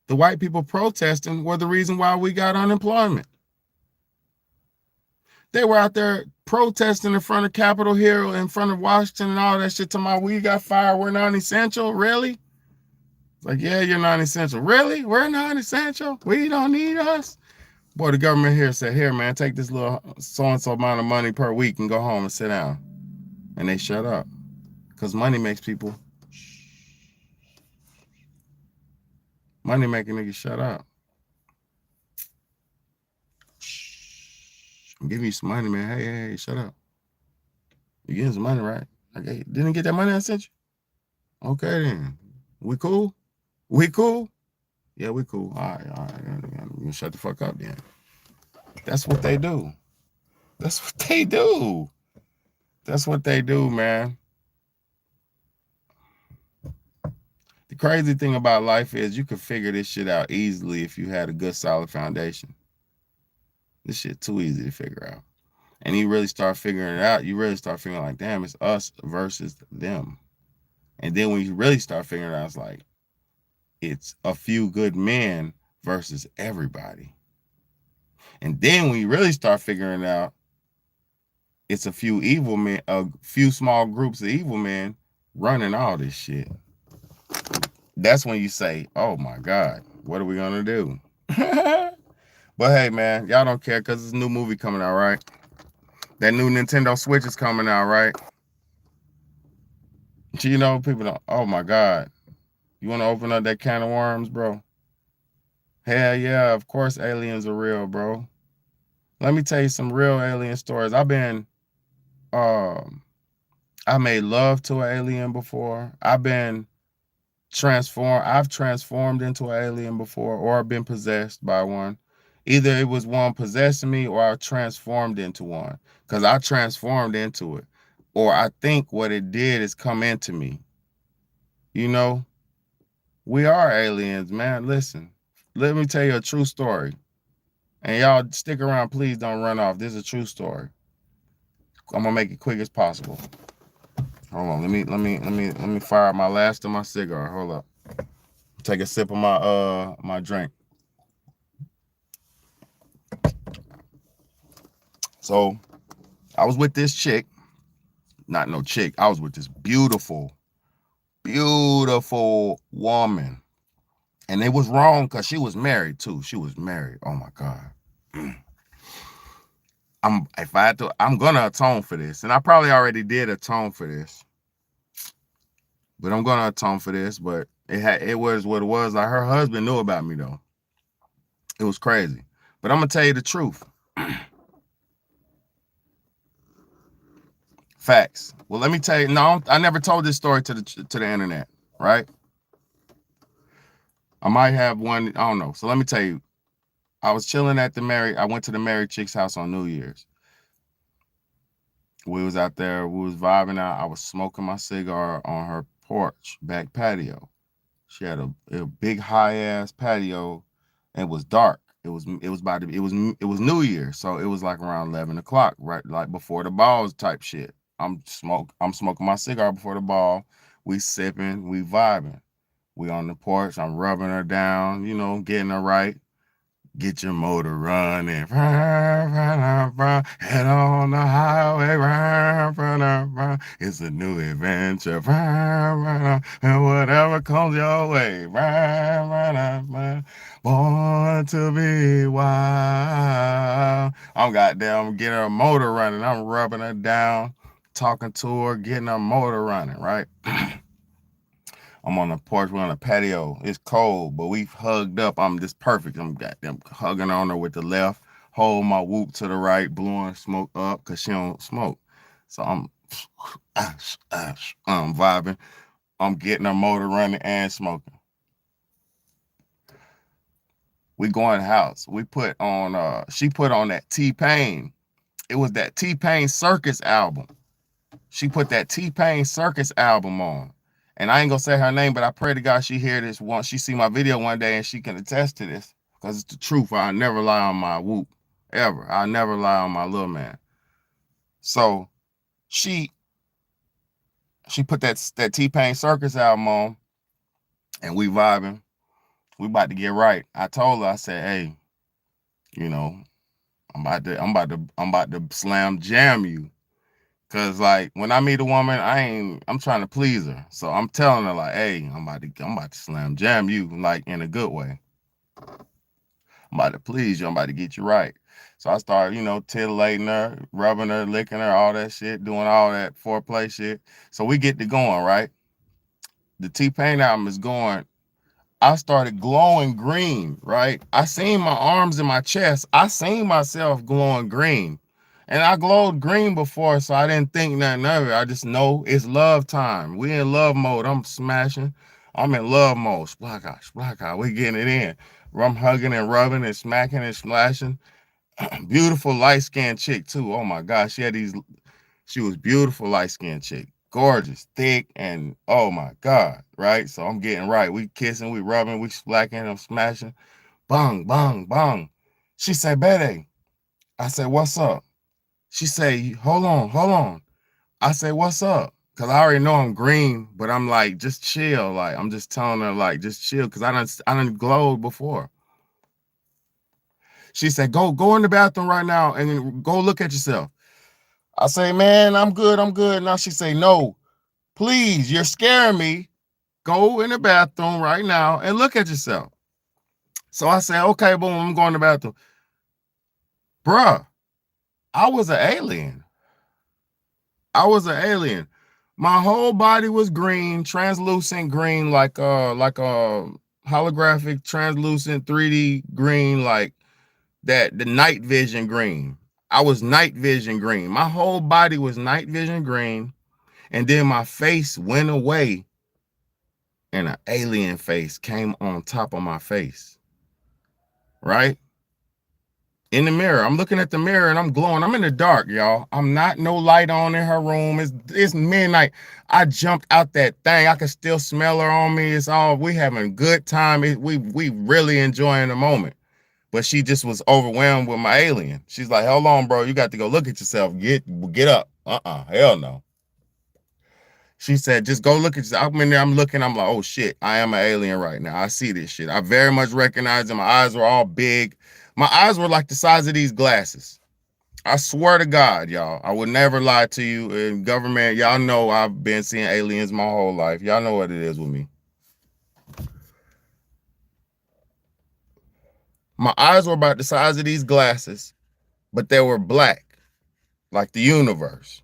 The white people protesting were the reason why we got unemployment. They were out there protesting in front of Capitol Hill, in front of Washington, and all that shit. Talking about we got fired, we're non-essential. Really? It's like, yeah, you're non-essential. Really? We're non-essential? We don't need us? Boy, the government here said, here, man, take this little so-and-so amount of money per week and go home and sit down. And they shut up. Because money makes people, money making niggas shut up. I'm giving you some money, man. Hey, shut up. You getting some money, right? Okay, didn't get that money I sent you? Okay, then. We cool? We cool? Yeah, we cool. All right. Shut the fuck up then. That's what they do. That's what they do. That's what they do, man. The crazy thing about life is you can figure this shit out easily if you had a good, solid foundation. This shit too easy to figure out. And you really start figuring it out, you really start figuring like, damn, it's us versus them. And then when you really start figuring it out, it's like, it's a few good men versus everybody. And then when you really start figuring it out, it's a few evil men, a few small groups of evil men running all this shit. That's when you say, oh my God, what are we gonna do? But hey, man, y'all don't care because there's a new movie coming out, right? That new Nintendo Switch is coming out, right? You know, people don't, oh my God. You want to open up that can of worms, bro? Hell yeah, of course aliens are real, bro. Let me tell you some real alien stories. I made love to an alien before. I've transformed into an alien before, or I've been possessed by one. Either it was one possessing me or I transformed into one, because I transformed into it. Or I think what it did is come into me. You know, we are aliens, man. Listen, let me tell you a true story. And y'all stick around, please don't run off. This is a true story. I'm gonna make it quick as possible. Hold on, let me fire up my last of my cigar. Hold up. Take a sip of my drink. So I was with this chick. Not no chick. I was with this beautiful woman. And it was wrong because she was married too. She was married. Oh my God. I'm gonna atone for this. And I probably already did atone for this. But I'm gonna atone for this. But it was what it was. Like, her husband knew about me though. It was crazy. But I'm gonna tell you the truth. Facts. Well, let me tell you. No, I never told this story to the internet, right? I might have one. I don't know. So let me tell you. I was chilling at I went to the married chick's house on New Year's. We was out there. We was vibing out. I was smoking my cigar on her porch, back patio. She had a big high ass patio, and it was dark. It was New Year, so it was like around 11 o'clock, right, like before the balls type shit. I'm smoking my cigar before the ball. We sipping, we vibing. We on the porch. I'm rubbing her down, you know, getting her right. Get your motor running. Head on the highway. It's a new adventure. And whatever comes your way. Born to be wild. I'm goddamn getting her motor running. I'm rubbing her down, talking to her, getting her motor running, right? I'm on the porch. We're on a patio. It's cold, but we've hugged up. I'm just perfect. I'm goddamn hugging on her with the left, hold my whoop to the right, blowing smoke up because she don't smoke. So I'm vibing. I'm getting her motor running and smoking. We go in the house. We put on she put on that T-Pain. It was that T-Pain Circus album. She put that T-Pain Circus album on. And I ain't gonna say her name, but I pray to God she hear this once. She see my video one day and she can attest to this. Because it's the truth. I never lie on my whoop. Ever. I never lie on my little man. So she put that T-Pain Circus album on and we vibing. We about to get right. I told her, I said, hey, you know, I'm about to slam jam you. Cause like when I meet a woman, I'm trying to please her. So I'm telling her like, hey, I'm about to slam jam you, like in a good way. I'm about to please you, I'm about to get you right. So I started, titillating her, rubbing her, licking her, all that shit, doing all that foreplay shit. So we get to going, right? The T-Pain album is going. I started glowing green, right? I seen my arms and my chest. I seen myself glowing green. And I glowed green before, so I didn't think nothing of it. I just know it's love time. We in love mode. I'm smashing. I'm in love mode. Splack, we getting it in. I'm hugging and rubbing and smacking and splashing. Beautiful light-skinned chick, too. Oh, my gosh. She was beautiful light-skinned chick. Gorgeous, thick, and oh, my God, right? So I'm getting right. We kissing, we rubbing, we splacking, I'm smashing. Bang, bang, bang. She said, Bede. I said, what's up? She say, hold on. I say, what's up? Cause I already know I'm green, but I'm like, just chill. Like, I'm just telling her, like, just chill. Cause I done glowed before. She said, go in the bathroom right now and go look at yourself. I say, man, I'm good. Now she say, no, please, you're scaring me. Go in the bathroom right now and look at yourself. So I say, okay, boom, I'm going to the bathroom. Bruh, I was an alien. My whole body was green, translucent green, like a holographic, translucent 3D green, like that, the night vision green. I was night vision green. My whole body was night vision green. And then my face went away and an alien face came on top of my face. Right? In the mirror. I'm looking at the mirror and I'm glowing. I'm in the dark, y'all. I'm not no light on in her room. It's midnight. I jumped out that thing. I can still smell her on me. We having good time. We really enjoying the moment. But she just was overwhelmed with my alien. She's like, hold on, bro. You got to go look at yourself. Get up. Hell no. She said, just go look at yourself. I'm in there. I'm looking. I'm like, oh shit. I am an alien right now. I see this shit. I very much recognize it. My eyes were all big. My eyes were like the size of these glasses. I swear to God, y'all, I would never lie to you. In government, y'all know I've been seeing aliens my whole life. Y'all know what it is with me. My eyes were about the size of these glasses, but they were black, like the universe.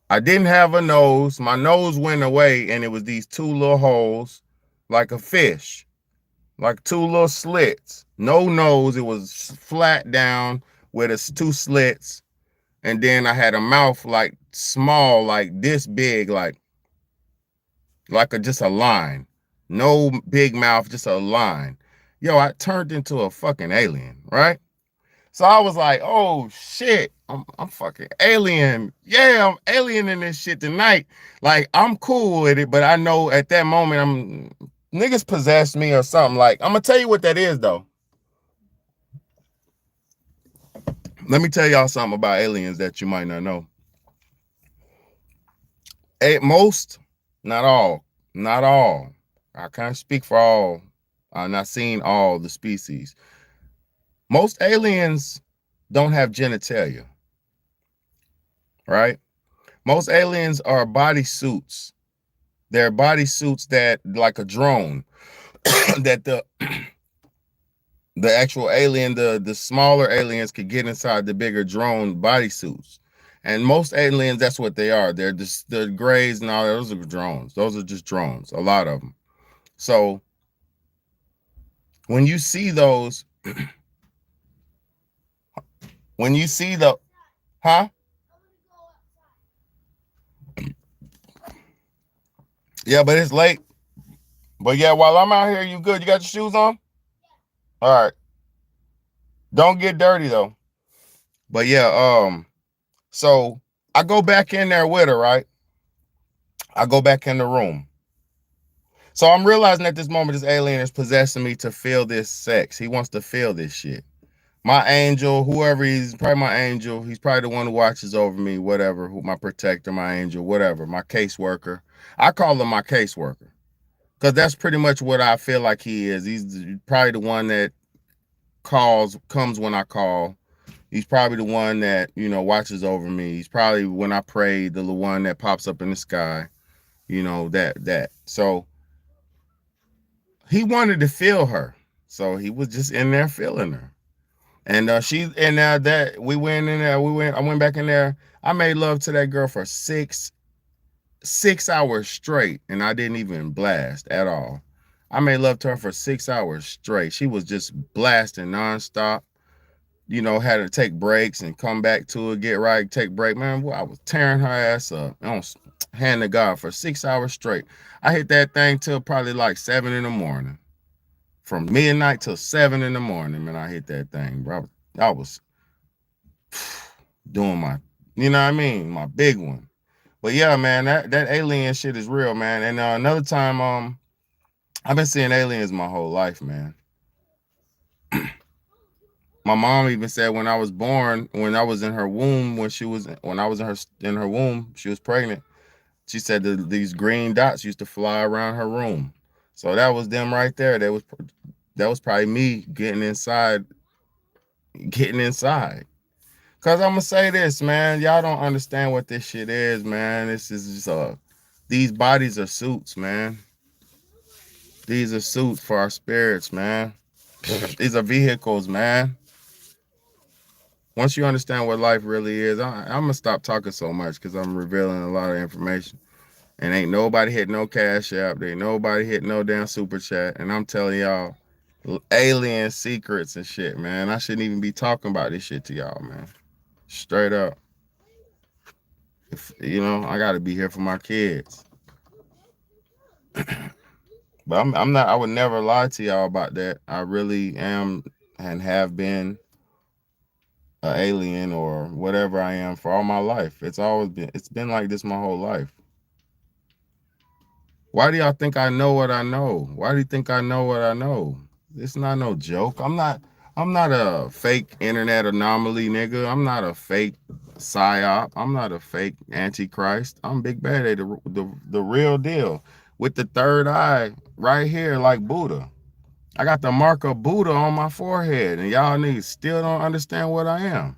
I didn't have a nose. My nose went away, and it was these two little holes, like a fish. Like two little slits, no nose. It was flat down with two slits. And then I had a mouth like small, like this big, like just a line. No big mouth, just a line. Yo, I turned into a fucking alien, right? So I was like, oh shit, I'm fucking alien. Yeah, I'm alien in this shit tonight. Like, I'm cool with it, but I know at that moment niggas possessed me or something. Like, I'm gonna tell you what that is though. Let me tell y'all something about aliens that you might not know. Most, not all. I can't speak for all. I'm not seeing all the species. Most aliens don't have genitalia, right? Most aliens are bodysuits. They're bodysuits that, like a drone, that the actual alien, the smaller aliens could get inside the bigger drone bodysuits. And most aliens, that's what they are. They're just the grays and all that. Those are drones. Those are just drones. A lot of them. So when you see those, when you see the, huh? Yeah, but it's late. But yeah, while I'm out here, you good? You got your shoes on? All right. Don't get dirty though. But yeah, so I go back in there with her, right? I go back in the room. So I'm realizing at this moment, this alien is possessing me to feel this sex. He wants to feel this shit. My angel, whoever he's, probably my angel. He's probably the one who watches over me, whatever. Who, my protector, my angel, whatever. My caseworker. I call him my caseworker because that's pretty much what I feel like he is. He's probably the one that comes when I call. He's probably the one that, you know, watches over me. He's probably, when I pray, the one that pops up in the sky, you know, that. So he wanted to feel her. So he was just in there feeling her. And that we went in there, I went back in there. I made love to that girl for six hours straight, and I didn't even blast at all. I made love to her for 6 hours straight. She was just blasting nonstop. You know, had to take breaks and come back to it, get right, take break. Man, boy, I was tearing her ass up. Hand to God for 6 hours straight. I hit that thing till probably like 7 in the morning. From midnight till 7 in the morning, man, I hit that thing, bro. I was doing my, you know what I mean, my big one. But yeah, man, that alien shit is real, man. And another time, I've been seeing aliens my whole life, man. My mom even said when I was born, when I was in her womb, when I was in her womb, she was pregnant. She said these green dots used to fly around her room. So that was them right there. That was probably me getting inside. Cause I'm gonna say this, man. Y'all don't understand what this shit is, man. This is just these bodies are suits, man. These are suits for our spirits, man. These are vehicles, man. Once you understand what life really is, I'm gonna stop talking so much because I'm revealing a lot of information. And ain't nobody hit no cash app. Ain't nobody hit no damn super chat. And I'm telling y'all alien secrets and shit, man. I shouldn't even be talking about this shit to y'all, man. Straight up. If you know, I gotta be here for my kids. But I'm not, I would never lie to y'all about that. I really am and have been an alien or whatever I am for all my life. It's been like this my whole life. Why do y'all think I know what I know? Why do you think I know what I know? It's not no joke. I'm not a fake internet anomaly, nigga. I'm not a fake psyop. I'm not a fake antichrist. I'm Big Bad A, the real deal. With the third eye right here, like Buddha. I got the mark of Buddha on my forehead, and y'all niggas still don't understand what I am.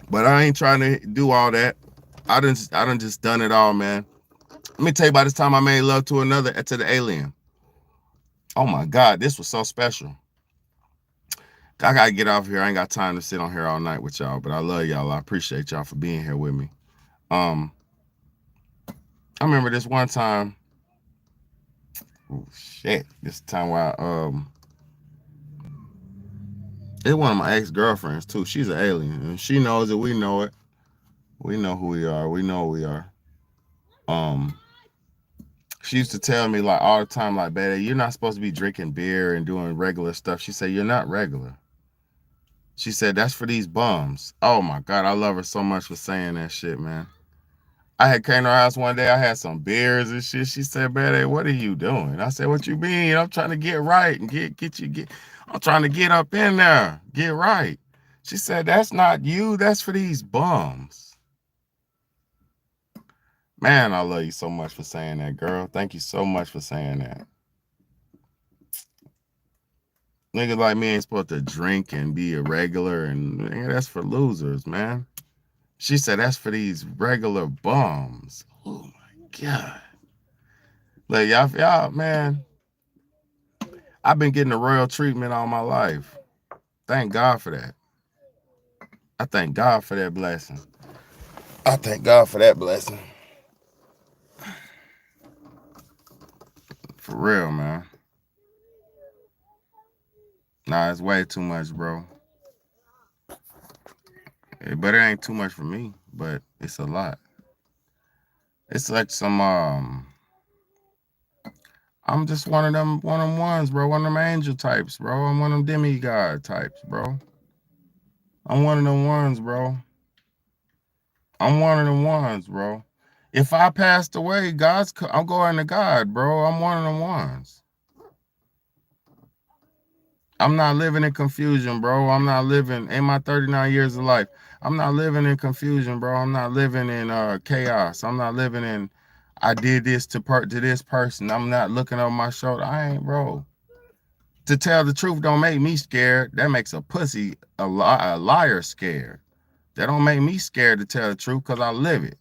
But I ain't trying to do all that. I done just done it all, man. Let me tell you about this time I made love to the alien. Oh my God, this was so special. I gotta get off here. I ain't got time to sit on here all night with y'all, but I love y'all. I appreciate y'all for being here with me. I remember this one time. Oh shit. This time where it's one of my ex-girlfriends too. She's an alien. And she knows it, we know it. We know who we are. We know who we are. She used to tell me like all the time, like, baby, you're not supposed to be drinking beer and doing regular stuff. She said, you're not regular. She said, that's for these bums. Oh my God, I love her so much for saying that shit, man. I had came to her house one day, I had some beers and shit. She said, baby, what are you doing? I said, what you mean? I'm trying to get right and I'm trying to get up in there, get right. She said, that's not you, that's for these bums. Man, I love you so much for saying that, girl. Thank you so much for saying that. Niggas like me ain't supposed to drink and be a regular, and man, that's for losers, man. She said that's for these regular bums. Oh my God. Like y'all, man, I've been getting the royal treatment all my life. Thank God for that. I thank God for that blessing. I thank God for that blessing. For real, man. Nah, it's way too much, bro. But it ain't too much for me, but it's a lot. It's like some I'm just one of them ones, bro. One of them angel types, bro. I'm one of them demigod types, bro. I'm one of them ones, bro. I'm one of them ones, bro. If I passed away, I'm going to God, bro. I'm one of them ones. I'm not living in confusion, bro. I'm not living in my 39 years of life. I'm not living in confusion, bro. I'm not living in chaos. I'm not living in I did this to this person. I'm not looking over my shoulder. I ain't, bro. To tell the truth don't make me scared. That makes a pussy, a liar scared. That don't make me scared to tell the truth because I live it.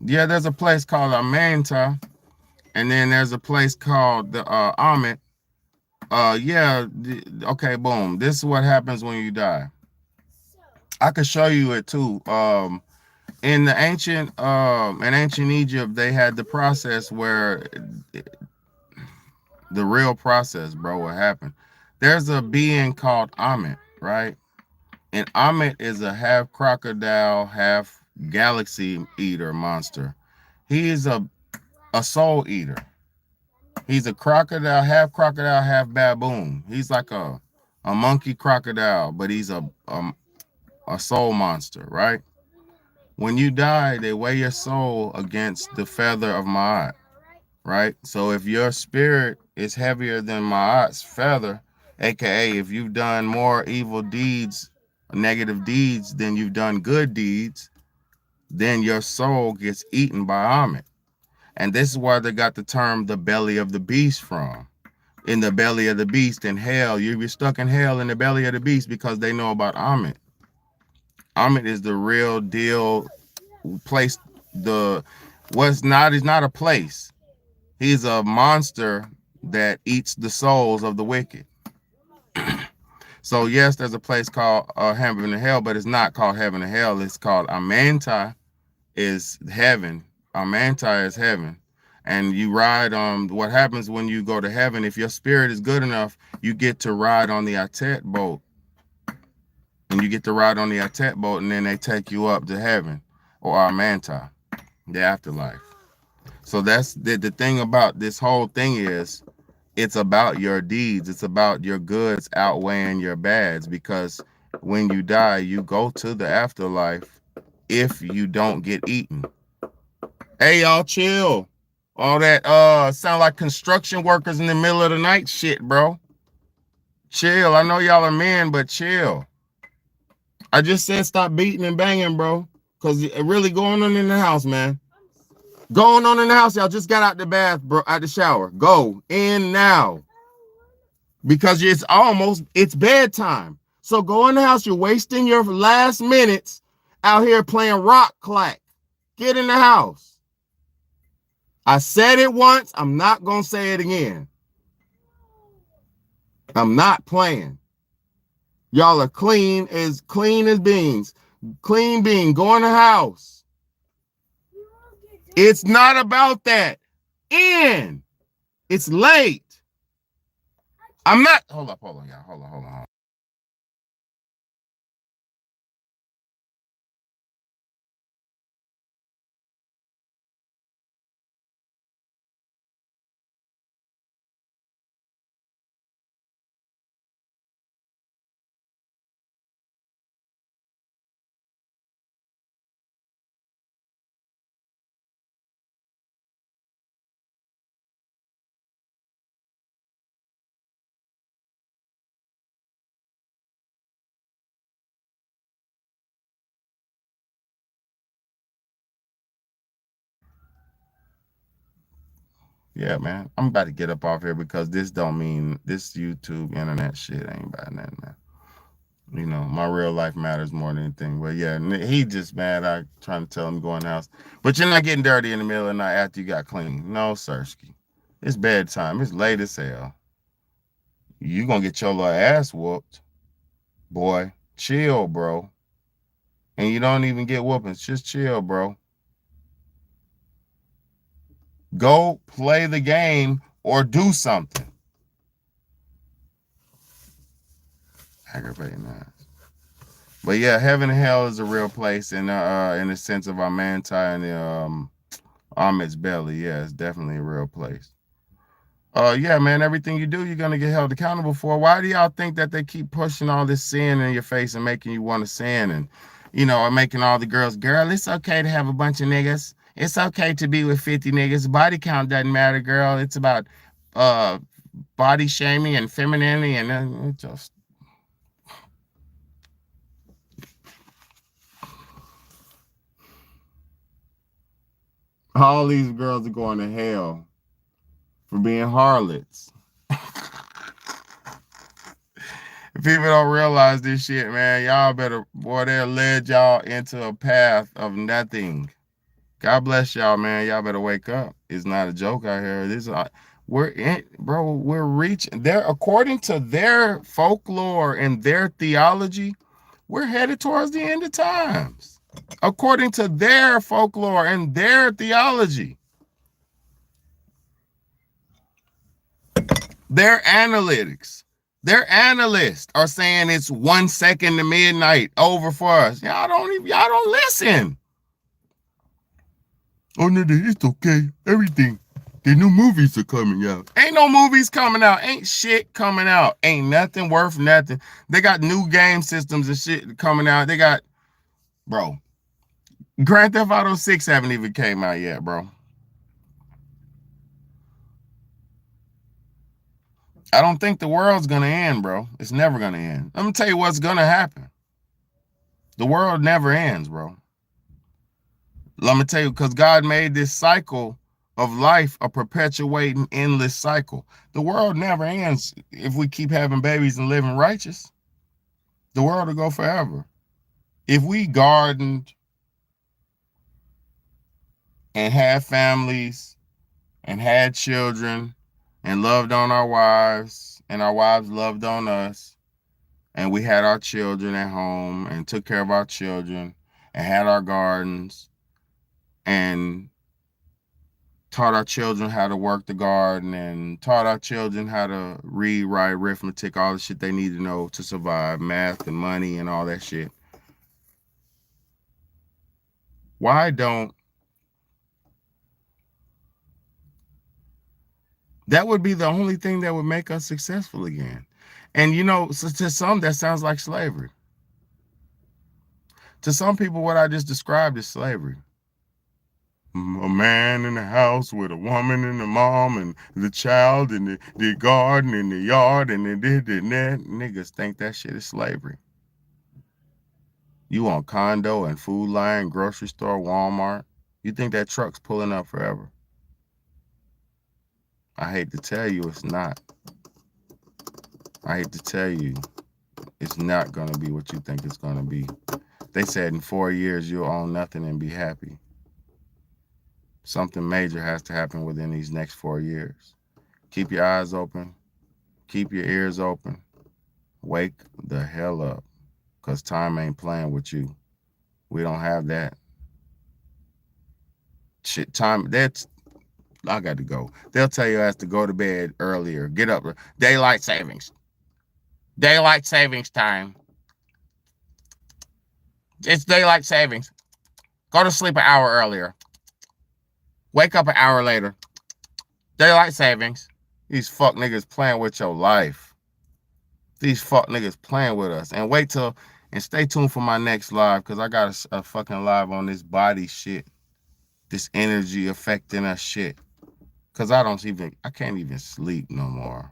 Yeah, there's a place called Amanta, and then there's a place called the Amit. Yeah, okay, boom. This is what happens when you die. I could show you it too. In ancient Egypt, they had the process where the real process, bro, what happened. There's a being called Amit, right? And Amit is a half crocodile, half galaxy eater monster. He is a soul eater. He's a crocodile, half baboon. He's like a monkey crocodile, but he's a soul monster, right? When you die, they weigh your soul against the feather of Ma'at, right? So if your spirit is heavier than Ma'at's feather, aka if you've done more evil deeds, negative deeds than you've done good deeds, then your soul gets eaten by Amit. And this is where they got the term the belly of the beast from. In the belly of the beast in hell, you'll be stuck in hell in the belly of the beast because they know about Amit. Amit is the real deal place. The what's not is not a place. He's a monster that eats the souls of the wicked. So yes, there's a place called heaven and hell, but it's not called heaven and hell. It's called Amanta is heaven. Amanta is heaven. And you ride on what happens when you go to heaven. If your spirit is good enough, you get to ride on the Atet boat. And you get to ride on the Atet boat, and then they take you up to heaven or Amanta, the afterlife. So that's the thing about this whole thing is it's about your deeds. It's about your goods outweighing your bads, because when you die, you go to the afterlife if you don't get eaten. Hey, y'all chill. All that sound like construction workers in the middle of the night shit, bro. Chill. I know y'all are men, but chill. I just said stop beating and banging, bro. Cause it really going on in the house, man. Going on in the house, y'all just got out the bath, bro, out the shower. Go in now. Because it's bedtime. So go in the house. You're wasting your last minutes out here playing rock clack. Get in the house. I said it once. I'm not going to say it again. I'm not playing. Y'all are clean as beans. Clean bean. Go in the house. It's not about that. It's late. I'm not. Hold on, y'all. Hold on. Yeah, man. I'm about to get up off here because this don't mean this YouTube internet shit ain't about nothing, man. You know, my real life matters more than anything. But yeah, he just mad. I trying to tell him go in the house. But you're not getting dirty in the middle of the night after you got clean. No, Sirski. It's bedtime. It's late as hell. You gonna get your little ass whooped. Boy, chill, bro. And you don't even get whoopings. Just chill, bro. Go play the game or do something. Aggravating ass. But yeah, heaven and hell is a real place in the sense of our manti and the Ahmed's belly. Yeah, it's definitely a real place. Yeah, man, everything you do, you're gonna get held accountable for. Why do y'all think that they keep pushing all this sin in your face and making you want to sin and making all the girls, girl, it's okay to have a bunch of niggas. It's okay to be with 50 niggas. Body count doesn't matter, girl. It's about uh body shaming and femininity and it just all these girls are going to hell for being harlots. People don't realize this shit, man. Y'all better, boy, they'll lead y'all into a path of nothing. God bless y'all, man. Y'all better wake up. It's not a joke out here. We're reaching there according to their folklore and their theology. We're headed towards the end of times. According to their folklore and their theology. Their analytics. Their analysts are saying it's 1 second to midnight over for us. Y'all don't listen. Oh no, it's okay. Everything. The new movies are coming out. Ain't no movies coming out. Ain't shit coming out. Ain't nothing worth nothing. They got new game systems and shit coming out. They got, bro. Grand Theft Auto 6 haven't even came out yet, bro. I don't think the world's gonna end, bro. It's never gonna end. Let me tell you what's gonna happen. The world never ends, bro. Let me tell you, because God made this cycle of life a perpetuating, endless cycle. The world never ends if we keep having babies and living righteous. The world will go forever. If we gardened and had families and had children and loved on our wives and our wives loved on us and we had our children at home and took care of our children and had our gardens and taught our children how to work the garden and taught our children how to read, write, arithmetic, all the shit they need to know to survive, math and money and all that shit. Why don't that would be the only thing that would make us successful again. And to some that sounds like slavery. To some people, what I just described is slavery. A man in the house with a woman and a mom and the child and the garden and the yard and the this and that. Niggas think that shit is slavery. You want condo and Food Lion, grocery store, Walmart. You think that truck's pulling up forever. I hate to tell you it's not. I hate to tell you it's not going to be what you think it's going to be. They said in 4 years you'll own nothing and be happy. Something major has to happen within these next 4 years. Keep your eyes open. Keep your ears open. Wake the hell up, because time ain't playing with you. We don't have that. Shit, time, I got to go. They'll tell you I have to go to bed earlier. Get up. Daylight savings. Daylight savings time. It's daylight savings. Go to sleep an hour earlier. Wake up an hour later. Daylight savings. These fuck niggas playing with your life. These fuck niggas playing with us. And stay tuned for my next live, because I got a fucking live on this body shit. This energy affecting us shit. Because I can't even sleep no more.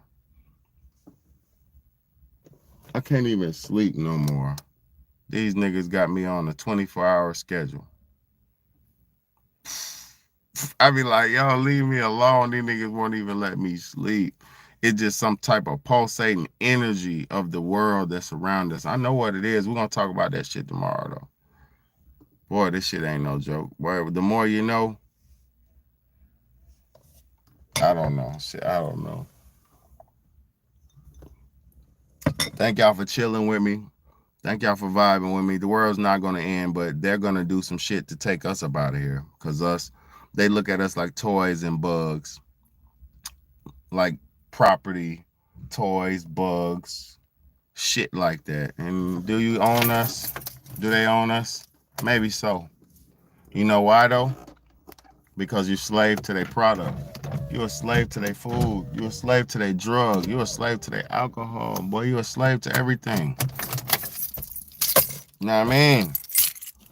I can't even sleep no more. These niggas got me on a 24-hour schedule. I be like, yo, leave me alone. These niggas won't even let me sleep. It's just some type of pulsating energy of the world that's around us. I know what it is. We're going to talk about that shit tomorrow, though. Boy, this shit ain't no joke. Boy, the more you know, I don't know. Shit, I don't know. Thank y'all for chilling with me. Thank y'all for vibing with me. The world's not gonna end, but they're gonna do some shit to take us up out of here. Cause they look at us like toys and bugs, like property, toys, bugs, shit like that. And do you own us? Do they own us? Maybe so. You know why though? Because you're slave to their product. You're a slave to their food. You're a slave to their drug. You're a slave to their alcohol. Boy, you're a slave to everything. You know what I mean?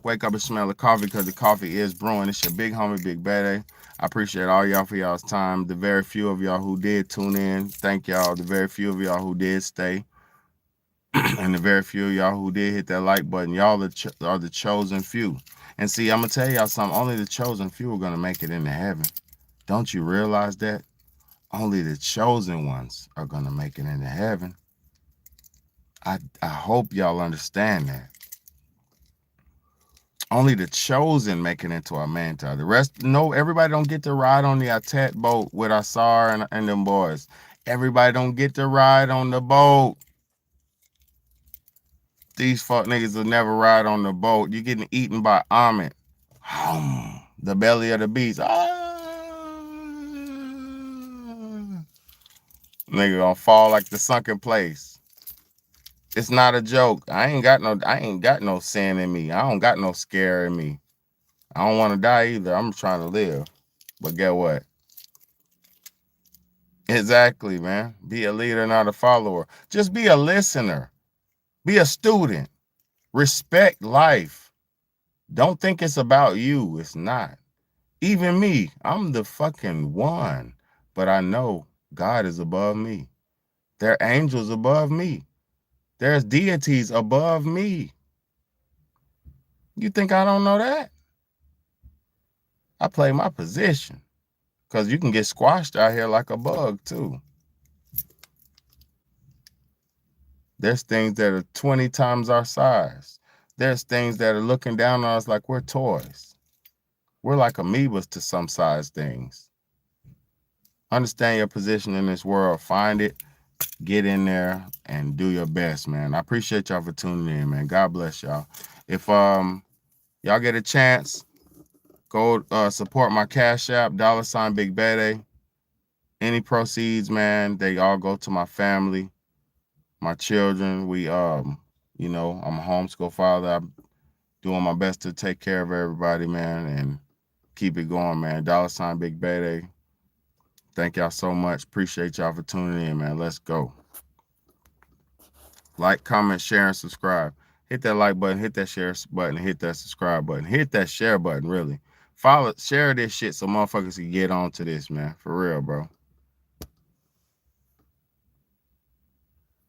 Wake up and smell the coffee because the coffee is brewing. It's your big homie, Big Bad. I appreciate all y'all for y'all's time. The very few of y'all who did tune in, thank y'all. The very few of y'all who did stay. And the very few of y'all who did hit that like button, y'all are the chosen few. And see, I'm going to tell y'all something. Only the chosen few are going to make it into heaven. Don't you realize that? Only the chosen ones are going to make it into heaven. I hope y'all understand that. Only the chosen make it into our mantle. The rest, no, everybody don't get to ride on the Atet boat with Asar and them boys. Everybody don't get to ride on the boat. These fuck niggas will never ride on the boat. You're getting eaten by Amit. The belly of the beast. Nigga gonna fall like the sunken place. It's not a joke. I ain't got no sin in me. I don't got no scare in me. I don't want to die either. I'm trying to live. But get what? Exactly, man. Be a leader, not a follower. Just be a listener. Be a student. Respect life. Don't think it's about you. It's not. Even me, I'm the fucking one. But I know God is above me. There are angels above me. There's deities above me. You think I don't know that? I play my position. Because you can get squashed out here like a bug, too. There's things that are 20 times our size. There's things that are looking down on us like we're toys. We're like amoebas to some size things. Understand your position in this world. Find it. Get in there and do your best, man. I appreciate y'all for tuning in, man. God bless y'all. If y'all get a chance, go support my Cash App, $ Big Bad. Any proceeds, man, they all go to my family, my children. We you know, I'm a homeschool father. I'm doing my best to take care of everybody, man, and keep it going, man. $ Big Bad. Thank y'all so much. Appreciate y'all for tuning in, man. Let's go. Like, comment, share, and subscribe. Hit that like button, hit that share button, hit that subscribe button, hit that share button, really. Follow, share this shit so motherfuckers can get on to this, man. For real, bro.